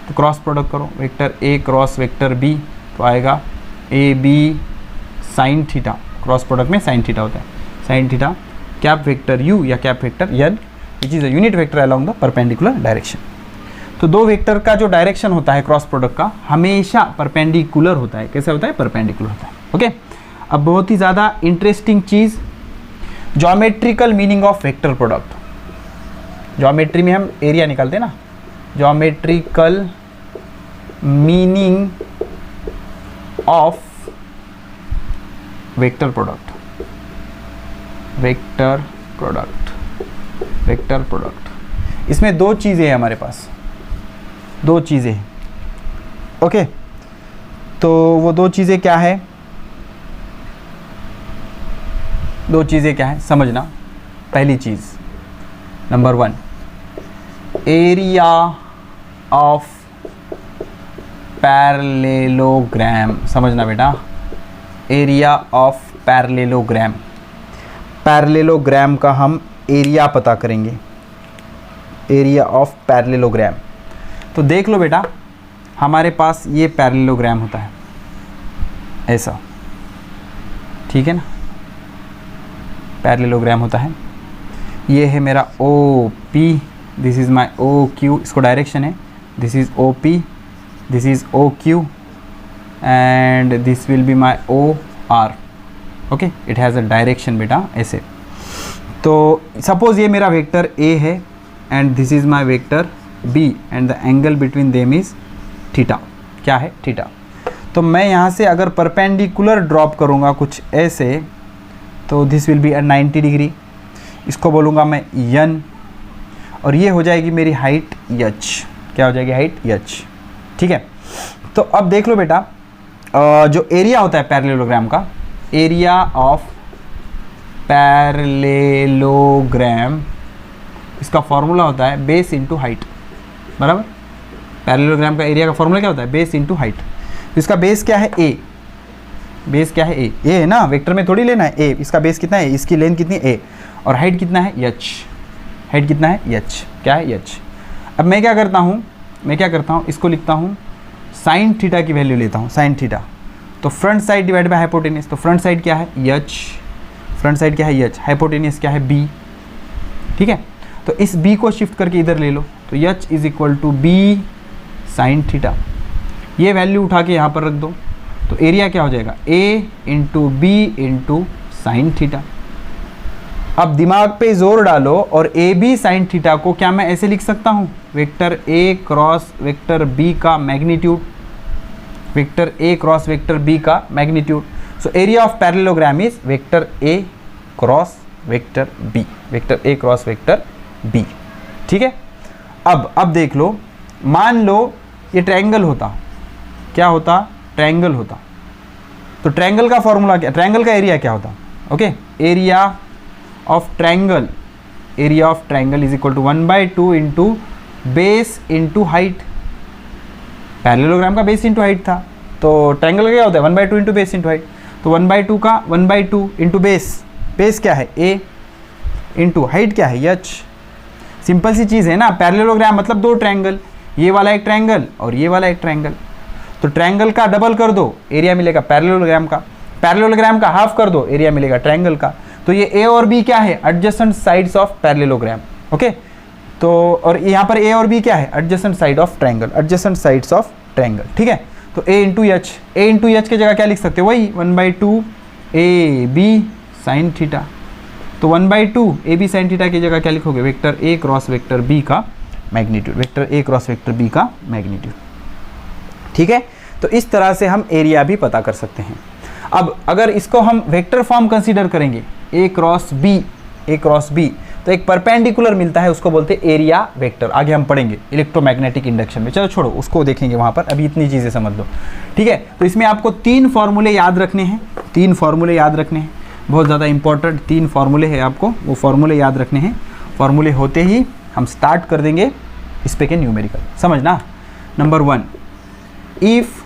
Speaker 1: तो क्रॉस प्रोडक्ट करो, vector A cross vector B तो आएगा A B sine theta, cross product में साइन थीटा होता है, sine theta cap vector U या cap vector N which is a unit vector along the perpendicular direction. तो दो vector का जो डायरेक्शन होता है क्रॉस प्रोडक्ट का हमेशा परपेंडिकुलर होता है। कैसे होता है, परपेंडिकुलर होता है। ओके, अब बहुत ही ज़्यादा interesting cheese, geometrical meaning of vector product. Geometry में हम एरिया निकालते हैं ना, geometrical meaning of vector product, vector product, vector product. इसमें दो चीज़ें हैं हमारे पास, दो चीज़ें हैं। ओके, तो वो दो चीज़ें क्या है, दो चीज़ें क्या है समझना। पहली चीज़ नंबर 1, एरिया ऑफ पैरेललोग्राम। समझना बेटा, एरिया ऑफ पैरेललोग्राम। पैरेललोग्राम का हम एरिया पता करेंगे, एरिया ऑफ पैरेललोग्राम। तो देख लो बेटा, हमारे पास ये पैरेललोग्राम होता है ऐसा, ठीक है ना, पैरेललोग्राम होता है। ये है मेरा O P, this is my O Q, इसको डायरेक्शन है, this is O P, this is O Q and this will be my O R. Okay, it has a direction बेटा ऐसे। तो सपोज़ ये मेरा वेक्टर ए है and this is my vector B and the angle between them is theta. क्या है? Theta. तो मैं यहाँ से अगर परपेंडिकुलर ड्रॉप करूँगा कुछ ऐसे, तो this will be a 90 degree, इसको बोलूँगा मैं यन, और ये हो जाएगी मेरी हाइट यच। क्या हो जाएगी? हाइट यच। ठीक है, तो अब देख लो बेटा, जो एरिया होता है पैरेललोग्राम का, एरिया ऑफ पैरेललोग्राम, इसका फॉर्मूला होता है बेस इंटू हाइट, बराबर। पैरेललोग्राम का एरिया का फॉर्मूला क्या होता है? Base into height. इसका बेस क्या है? ए। बेस क्या है? ए। ए है ना, वेक्टर में थोड़ी लेना है ए। इसका बेस कितना है? इसकी लेंथ कितनी है? ए। और हाइट कितना है? एच। हाइट कितना है? एच। क्या है? एच। अब मैं क्या करता हूँ, इसको लिखता हूँ साइन थीटा की वैल्यू लेता हूँ, साइन थीटा। तो front side divide by hypotenuse, तो फ्रंट साइड क्या है? एच। फ्रंट साइड क्या है? एच। हाइपोटेनियस क्या है? बी। ठीक है, तो इस बी को शिफ्ट करके इधर ले लो, तो H is equal to B sine theta. ये वैल्यू उठा के यहाँ पर रख दो, तो एरिया क्या हो जाएगा? A into B into sine theta. अब दिमाग पे जोर डालो, और ए बी साइन थीटा को क्या मैं ऐसे लिख सकता हूँ? Vector A cross vector B का magnitude, vector A cross vector B का magnitude. So area of parallelogram is vector A cross vector B, vector A cross vector B. ठीक है, अब देख लो, मान लो ये ट्रायंगल होता, क्या होता? ट्रायंगल होता। तो ट्रायंगल का फॉर्मूला क्या? ट्रायंगल का एरिया क्या होता? Okay, area of triangle, area of triangle is equal to 1/2 into base into height. Parallelogram का बेस इंटू हाइट था, तो ट्रायंगल का क्या होता है? 1/2 इंटू बेस इंटू हाइट। तो 1/2 का 1/2 इंटू बेस, बेस क्या है? ए, इंटू हाइट क्या है? एच। सिंपल सी चीज़ है ना। पैरेललोग्राम मतलब दो ट्रायंगल, ये वाला एक ट्रायंगल और ये वाला एक ट्रायंगल। तो ट्रायंगल का डबल कर दो, एरिया मिलेगा पैरेललोग्राम का। पैरेललोग्राम का हाफ कर दो, एरिया मिलेगा ट्रायंगल का। तो ये ए और बी क्या है? Adjacent sides of parallelogram. Okay, तो और यहाँ पर ए और बी क्या है? Adjacent side of triangle, adjacent sides of triangle. ठीक है, तो ए इंटू एच, ए इंटू एच की जगह क्या लिख सकते हो? वही 1/2 ए बी साइन थीटा। तो 1/2 ए बी साइन थीटा की जगह क्या लिखोगे? Vector A cross vector B का magnitude, vector A cross vector B का मैग्नीट्यूड। ठीक है, तो इस तरह से हम एरिया भी पता कर सकते हैं। अब अगर इसको हम वेक्टर फॉर्म कंसीडर करेंगे, ए क्रॉस बी, ए क्रॉस बी, तो एक परपेंडिकुलर मिलता है, उसको बोलते हैं एरिया वेक्टर। आगे हम पढ़ेंगे इलेक्ट्रोमैग्नेटिक इंडक्शन में, चलो छोड़ो उसको देखेंगे वहाँ पर, अभी इतनी चीज़ें समझ लो। ठीक है, तो इसमें आपको 3 फॉर्मूले याद रखने हैं, 3 फॉर्मूले याद रखने हैं, बहुत ज़्यादा इंपॉर्टेंट 3 फॉर्मूले हैं आपको, वो फॉर्मूले याद रखने हैं। फॉर्मूले होते ही हम स्टार्ट कर देंगे इस पे के न्यूमेरिकल, समझना। Number 1, if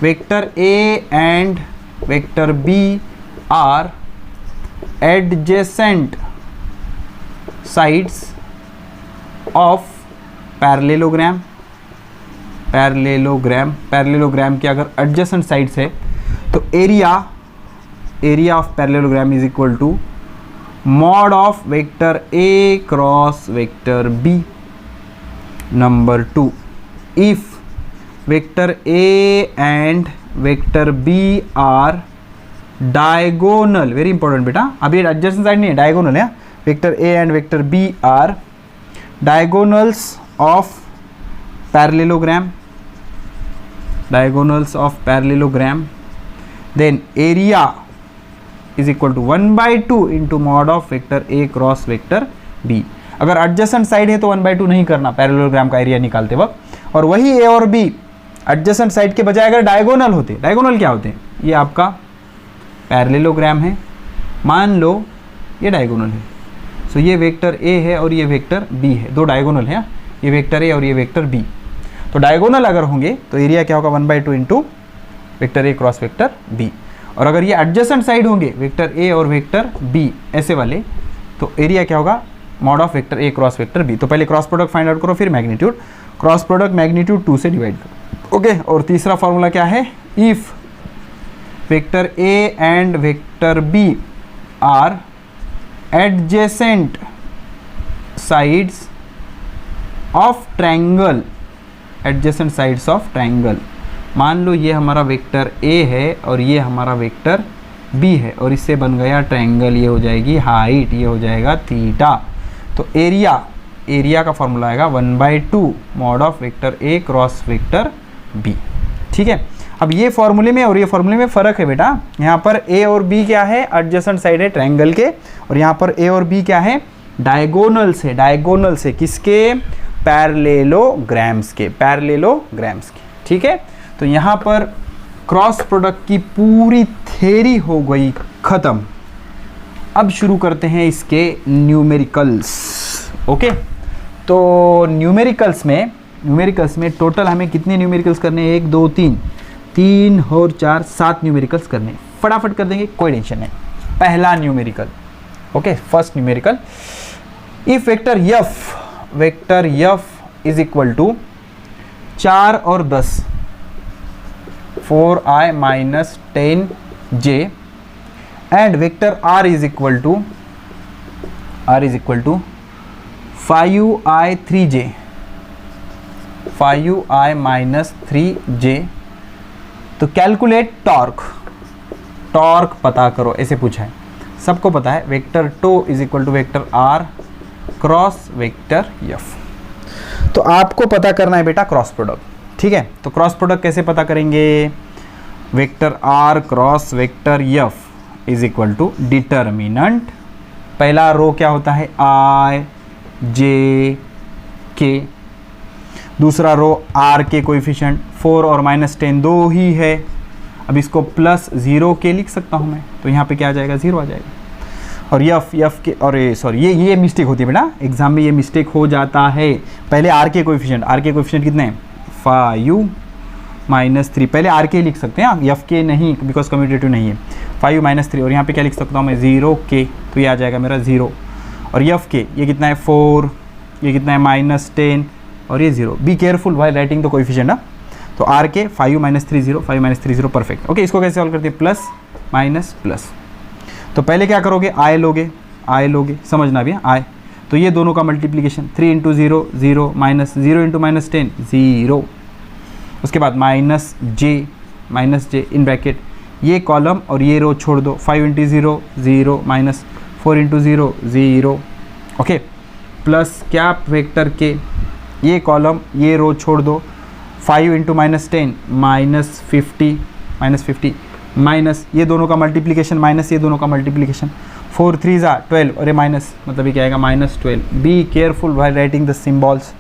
Speaker 1: vector A and vector B are adjacent sides of parallelogram, parallelogram के अगर एडजेसेंट साइड्स है, तो area of parallelogram is equal to mod of vector A cross vector B. Number 2, if vector A and vector B are diagonal, very important बेटा, अभी adjacent side नहीं है, diagonal है। Vector A and vector B are diagonals of parallelogram, diagonals of parallelogram, then area is equal to 1/2 into mod of vector A cross vector B. अगर adjacent side है तो 1/2 नहीं करना पैरेललोग्राम का area निकालते वक्त, और वही ए और बी एडजेसेंट साइड के बजाय अगर डायगोनल होते, डायगोनल क्या होते हैं, ये आपका पैरेललोग्राम है, मान लो ये डायगोनल है, सो ये वेक्टर ए है और ये वेक्टर बी है, दो डायगोनल है, ये वेक्टर ए और ये वेक्टर बी। तो डायगोनल अगर होंगे तो एरिया क्या होगा 1/2 into vector A cross vector B, और अगर ये एडजेसेंट साइड होंगे वेक्टर ए और वेक्टर बी ऐसे वाले, तो एरिया क्या होगा mod of vector A cross vector B. तो पहले क्रॉस प्रोडक्ट फाइंड आउट करो, फिर मैग्नीट्यूड, क्रॉस प्रोडक्ट मैग्नीट्यूड 2 से डिवाइड करो, ओके। और तीसरा फॉर्मूला क्या है, if vector A and vector B are adjacent sides of triangle, adjacent sides of triangle, मान लो ये हमारा वेक्टर ए है और ये हमारा वेक्टर बी है, और इससे बन गया ट्रायंगल, ये हो जाएगी हाइट, ये हो जाएगा थीटा। तो एरिया का फॉर्मूला आएगा 1/2 mod of vector A cross vector B, ठीक है। अब ये फॉर्मूले में और ये फॉर्मूले में फ़र्क है बेटा, यहाँ पर ए और बी क्या है, एडजेसेंट साइड है ट्रायंगल के, और यहाँ पर ए और बी क्या है, डायगोनल से, डायगोनल से किसके, पैरेललोग्राम्स के, पैरेललोग्राम्स के, ठीक है। तो यहाँ पर क्रॉस प्रोडक्ट की पूरी थ्योरी हो गई ख़त्म। अब शुरू करते हैं इसके न्यूमेरिकल्स, ओके। तो न्यूमेरिकल्स में टोटल हमें कितने न्यूमेरिकल्स करने हैं, 1 2 3 और 4 7 न्यूमेरिकल्स करने हैं, फटाफट कर देंगे, कोई टेंशन नहीं। पहला numerical, okay, first numerical, if vector F is equal to 4 और 10 4i minus 10j and vector r is equal to 5i 3j, 5i minus 3j, तो कैलकुलेट टॉर्क पता करो, ऐसे पूछा है, सबको पता है vector tau is equal to vector r cross vector f। तो आपको पता करना है बेटा क्रॉस प्रोडक्ट, ठीक है। तो क्रॉस प्रोडक्ट कैसे पता करेंगे, vector r cross vector f is equal to determinant, पहला रो क्या होता है i j k, दूसरा रो r के कोएफिशिएंट 4 और -10 दो ही है, अब इसको प्लस 0 के लिख सकता हूँ मैं, तो यहाँ पे क्या आ जाएगा 0 आ जाएगा। और यफ के, और सॉरी ये मिस्टेक होती है बेटा, एग्जाम में ये मिस्टेक हो जाता है, पहले r के कोएफिशिएंट कितने हैं 5 माइनस 3, पहले आर के लिख सकते हैं आप, एफ के नहीं, बिकॉज कम्यूटेटिव नहीं है, 5 माइनस 3, और यहाँ पे क्या लिख सकता हूँ मैं 0 के, तो ये आ जाएगा मेरा 0, और एफ के ये कितना है 4, ये कितना है -10, और ये 0। Be careful while writing the coefficient ना, तो आर के 5 माइनस 3 0, 5 माइनस 3 0, परफेक्ट, ओके। इसको कैसे सॉल्व करते हैं, प्लस माइनस प्लस, तो पहले क्या करोगे आई लोगे, समझना भी आई, तो ये दोनों का मल्टीप्लीकेशन 3 इंटू 0 0 माइनस 0 इंटू -10 0, उसके बाद माइनस जे इन ब्रैकेट, ये कॉलम और ये रो छोड़ दो, 5 into 0 0 minus 4 into 0 0, okay, plus क्या वेक्टर के, ये कॉलम ये रो छोड़ दो, 5 इंटू -10 -50 माइनस ये दोनों का मल्टीप्लीकेशन माइनस ये दोनों का मल्टीप्लीकेशन, 4 3 12, और ये माइनस मतलब ये क्या आएगा -12। Be careful while writing the symbols,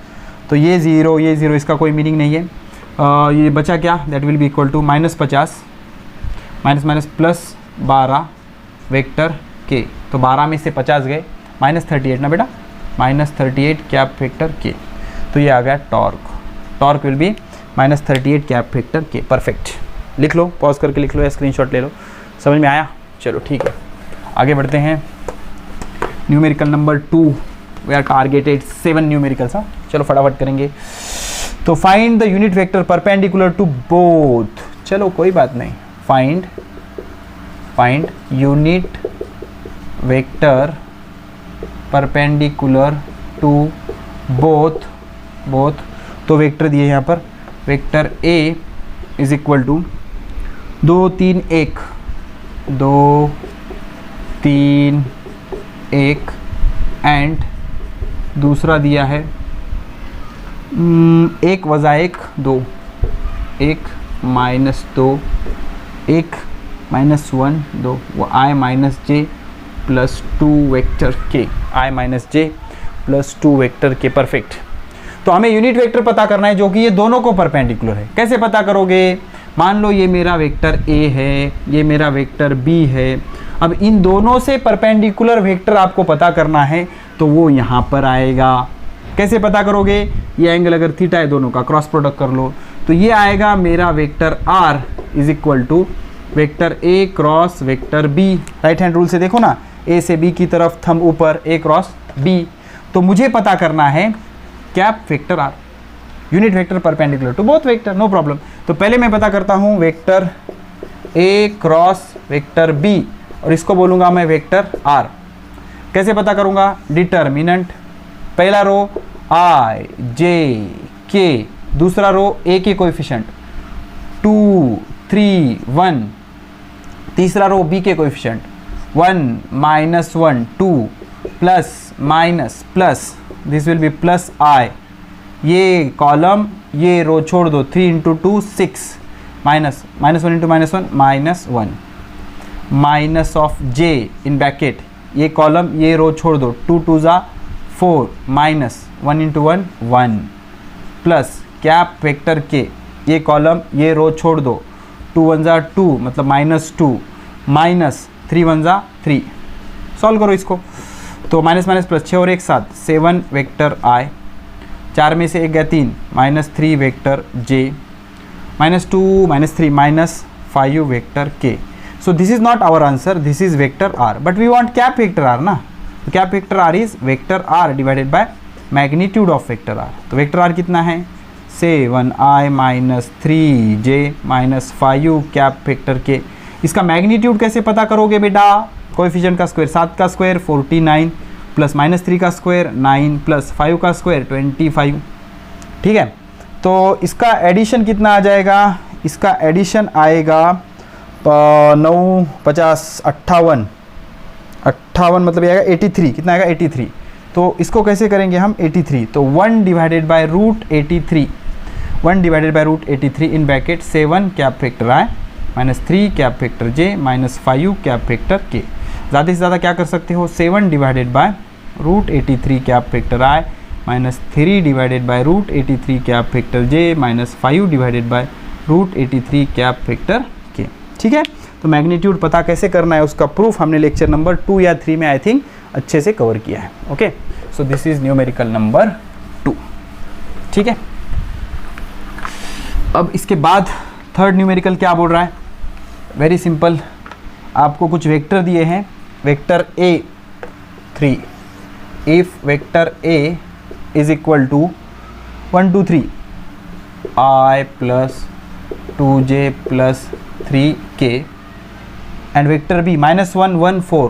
Speaker 1: तो ये 0 इसका कोई मीनिंग नहीं है, ये बचा क्या, that will be equal to -50 minus plus 12 vector K, तो 12 में से 50 गए, -38 ना बेटा, -38 कैप वेक्टर के, तो ये आ गया torque will be -38 cap vector के, परफेक्ट। लिख लो, पॉज करके लिख लो या स्क्रीनशॉट ले लो, समझ में आया, चलो ठीक है, आगे बढ़ते हैं। Numerical number 2, we are targeted 7 numericals, हाँ, चलो फटाफट करेंगे। तो find the unit vector perpendicular to both, चलो कोई बात नहीं, find unit vector perpendicular to both, तो वेक्टर दिए यहाँ पर, vector A is equal to 2 3 1 2 3 1 and दूसरा दिया है 1 वज़ा 1 2, 1 माइनस 2, 1 -1 2 वो i minus J plus 2 vector के, i minus J plus 2 vector के। परफेक्ट। तो हमें यूनिट वेक्टर पता करना है जो कि ये दोनों को परपेंडिकुलर है। कैसे पता करोगे? मान लो ये मेरा वेक्टर a है, ये मेरा वेक्टर b है। अब इन दोनों से परपेंडिकुलर वेक्टर आपको पता करना है तो वो यहाँ पर आएगा। कैसे पता करोगे? ये एंगल अगर थीटा है दोनों का क्रॉस प्रोडक्ट कर लो तो ये आएगा मेरा vector r is equal to vector a cross vector b। Right hand rule से देखो ना, a से b की तरफ थंब ऊपर, a क्रॉस b। तो मुझे पता करना है cap vector r, unit vector perpendicular to both vector, no problem. तो पहले मैं पता करता हूँ vector a cross vector b और इसको बोलूँगा मैं वेक्टर r। कैसे पता करूँगा? डिटर्मिनेंट, पहला रो i j k, दूसरा रो a के कोएफिशिएंट 2 3 1, तीसरा रो b के coefficient 1 -1 2 plus minus plus, this will B plus i। ये कॉलम ये रो छोड़ दो, 3 into 2 6 minus -1 into -1 -1 minus of j in bracket, ये कॉलम ये रो छोड़ दो, 2 2 ज़ा 4 minus 1 into 1 1 plus cap vector के, ये कॉलम ये रो छोड़ दो, 2 1 ज़ा 2 मतलब -2 माइनस 3 1 ज़ा 3। सॉल्व करो इसको तो माइनस माइनस प्लस 6 और 1 7 7 वेक्टर i, 4 में से 1 गया 3 -3 vector j, -2 -3 -5 vector k। So this is not our answer, this is vector r, but we want cap vector r ना। तो cap vector r is vector r divided by magnitude of vector r। तो vector r कितना है? 7i -3j -5 cap vector k। इसका magnitude कैसे पता करोगे बेटा? कोएफिशिएंट का स्क्वायर, 7 का स्क्वायर 49 प्लस -3 का स्क्वायर 9 प्लस 5 का स्क्वायर 25। ठीक है, तो इसका एडिशन कितना आ जाएगा? इसका एडिशन आएगा 9 50 58 58 मतलब ये आएगा 83। कितना आएगा? 83। तो इसको कैसे करेंगे हम? 83 तो 1 divided by root 83, 1 divided by root 83 in bracket 7 cap vector i -3 cap vector j -5 cap vector k। ज़्यादा से ज़्यादा क्या कर सकते हो? 7 divided by root 83 cap vector i -3 divided by root 83 cap vector j -5 divided by root 83 cap vector k। ठीक है, तो मैग्नीट्यूड पता कैसे करना है उसका प्रूफ हमने लेक्चर नंबर 2 या 3 में आई थिंक अच्छे से कवर किया है। Okay, so this is numerical number 2। ठीक है, अब इसके बाद थर्ड न्यूमेरिकल क्या बोल रहा है? वेरी सिंपल, आपको कुछ वेक्टर दिए हैं, vector a 3, if vector a is equal to 1 2 3 i plus 2j plus 3k and vector b -1 1 4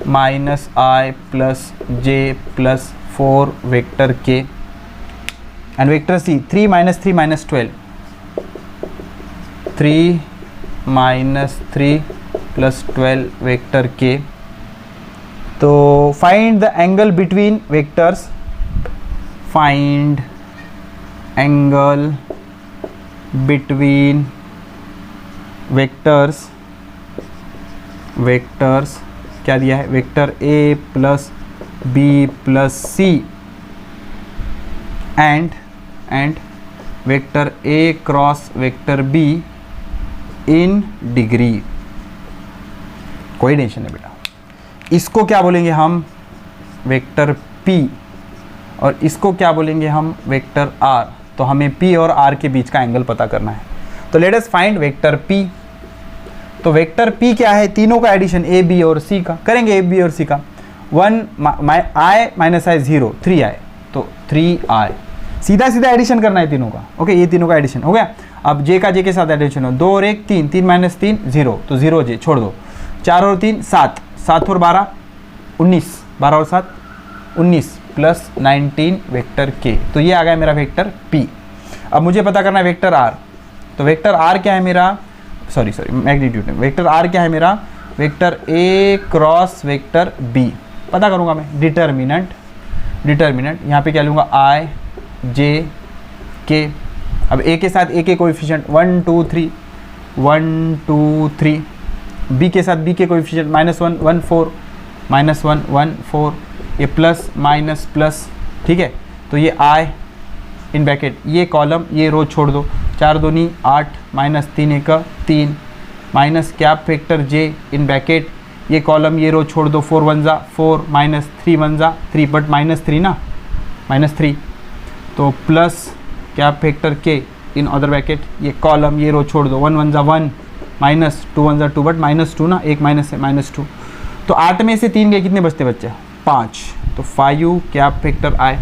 Speaker 1: minus i plus j plus 4 vector k and vector c 3 -3 -12 3 -3 plus 12 vector k। तो find the angle between vectors, find angle between vectors, vectors क्या दिया है? Vector a plus b plus c and vector a cross vector b in degree. कोई tension नहीं बेटा, इसको क्या बोलेंगे हम? वेक्टर p, और इसको क्या बोलेंगे हम? Vector r। तो हमें p और r के बीच का एंगल पता करना है। तो let us find vector p। तो वेक्टर p क्या है? तीनों का एडिशन a b और c का करेंगे, a b और c का 1 i - i 0 3i, तो 3i सीधा सीधा एडिशन करना है तीनों का। ओके, ये तीनों का एडिशन हो गया। अब j का j के साथ एडिशन हो, 2 और 1 3, 3 - 3 0, तो 0j छोड़ दो, 4 और 3 7, 7 और 12 19, 12 और 7 19 प्लस 19 वेक्टर k। तो ये आ गया मेरा वेक्टर p। अब मुझे पता करना है वेक्टर r। तो वेक्टर r क्या है मेरा? सॉरी मैग्नीट्यूड में। वेक्टर r क्या है मेरा? Vector a cross vector b पता करूँगा मैं। डिटर्मिनेंट यहाँ पे क्या लूँगा? i j k। अब a के साथ a के कोएफिशिएंट 1 2 3 1 2 3, बी के साथ बी के कोएफिशिएंट -1 1 4, -1 1 4, ये प्लस माइनस प्लस, ठीक है। तो ये आई इन ब्रैकेट, ये कॉलम ये रो छोड़ दो, 4 दूनी 8, -3 1 3, minus cap factor J in bracket, ये कॉलम ये रो छोड़ दो, 4 1 4, -3 1 3, बट -3 ना, -3, तो प्लस कैप फैक्टर के इन अदर ब्रैकेट, ये कॉलम ये रो छोड़ दो, 1 1 1, -2 1 2, बट -2 ना, एक माइनस है -2, तो 8 में से 3 गए, कितने बचते बच्चे 5, तो 5 कैप फैक्टर आई,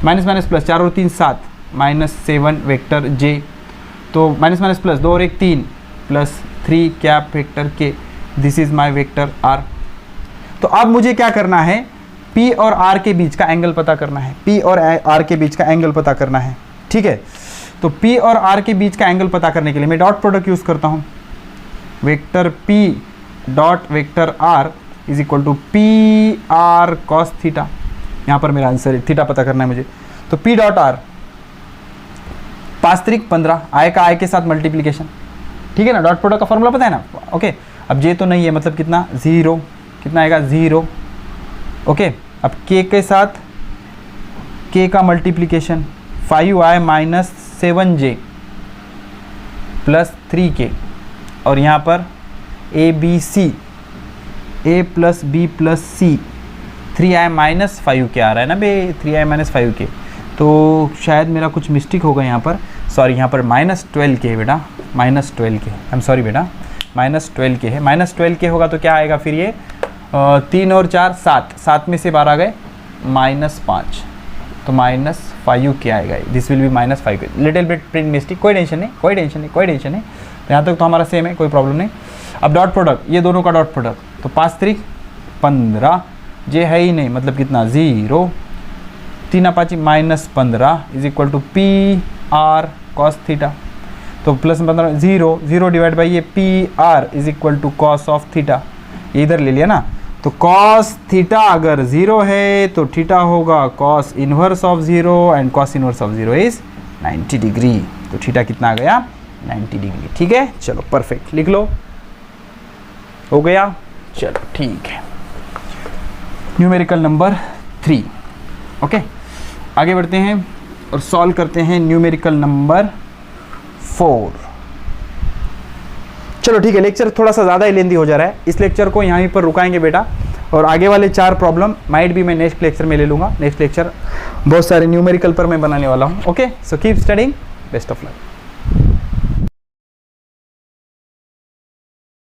Speaker 1: माइनस माइनस प्लस 4 और 3 7, -7 वेक्टर जे, तो माइनस माइनस प्लस 2 और 1 3, +3 cap factor K, this is my vector R. तो अब मुझे क्या करना है, P और R के बीच का एंगल पता करना है, P और R के बीच का एंगल पता करना है, ठीक है। तो P और R के बीच का एंगल पता करने के लिए मैं डॉट प्रोडक्ट यूज करता हूं, vector P dot vector R is equal to PR cos theta, यहाँ पर मेरा आंसर है, थीटा पता करना है मुझे। तो P डॉट R 5 3 15, आय का आय के साथ मल्टीप्लीकेशन, ठीक है ना, डॉट प्रोडक्ट का फॉर्मूला पता है ना, ओके। अब जे तो नहीं है, मतलब कितना 0, कितना आएगा 0, ओके। अब k के साथ k का मल्टीप्लीकेशन 5i -7j +3k, और यहाँ पर a b c, a + b + c, 3i -5k आ रहा है ना बे, 3i -5k, तो शायद मेरा कुछ मिस्टेक होगा यहाँ पर, सॉरी, यहाँ पर -12k है बेटा, -12k, आई एम सॉरी बेटा, -12k है, -12k होगा तो क्या आएगा फिर ये 3 और 4 7, 7 में से 12 गए -5, तो -5k आएगा, this will B -5k, little bit print mistake, कोई टेंशन नहीं, कोई टेंशन नहीं, कोई टेंशन नहीं, तो यहाँ तक तो हमारा सेम है, कोई प्रॉब्लम नहीं। अब डॉट प्रोडक्ट, ये दोनों का डॉट प्रोडक्ट, तो 5 3 15, जे है ही नहीं, मतलब कितना 0, 3 5 -15 is equal to PR cos theta, तो +15 0 0 डिवाइड बाई ये PR is equal to cos of theta, ये इधर ले लिया ना, तो cos थीटा अगर 0 है तो थीटा होगा cos inverse of 0, and cos inverse of 0 is 90 degree, तो थीटा कितना आ गया 90 डिग्री, ठीक है। चलो परफेक्ट, लिख लो, हो गया, चलो ठीक है। न्यूमेरिकल नंबर 3, ओके, आगे बढ़ते हैं और सॉल्व करते हैं न्यूमेरिकल नंबर 4। चलो ठीक है, लेक्चर थोड़ा सा ज़्यादा ही लेंदी हो जा रहा है, इस लेक्चर को यहीं पर रुकाएंगे बेटा, और आगे वाले 4 प्रॉब्लम माइट भी मैं नेक्स्ट लेक्चर में ले लूँगा, नेक्स्ट लेक्चर बहुत सारे न्यूमेरिकल पर मैं बनाने वाला हूँ, okay. So keep studying, best of luck.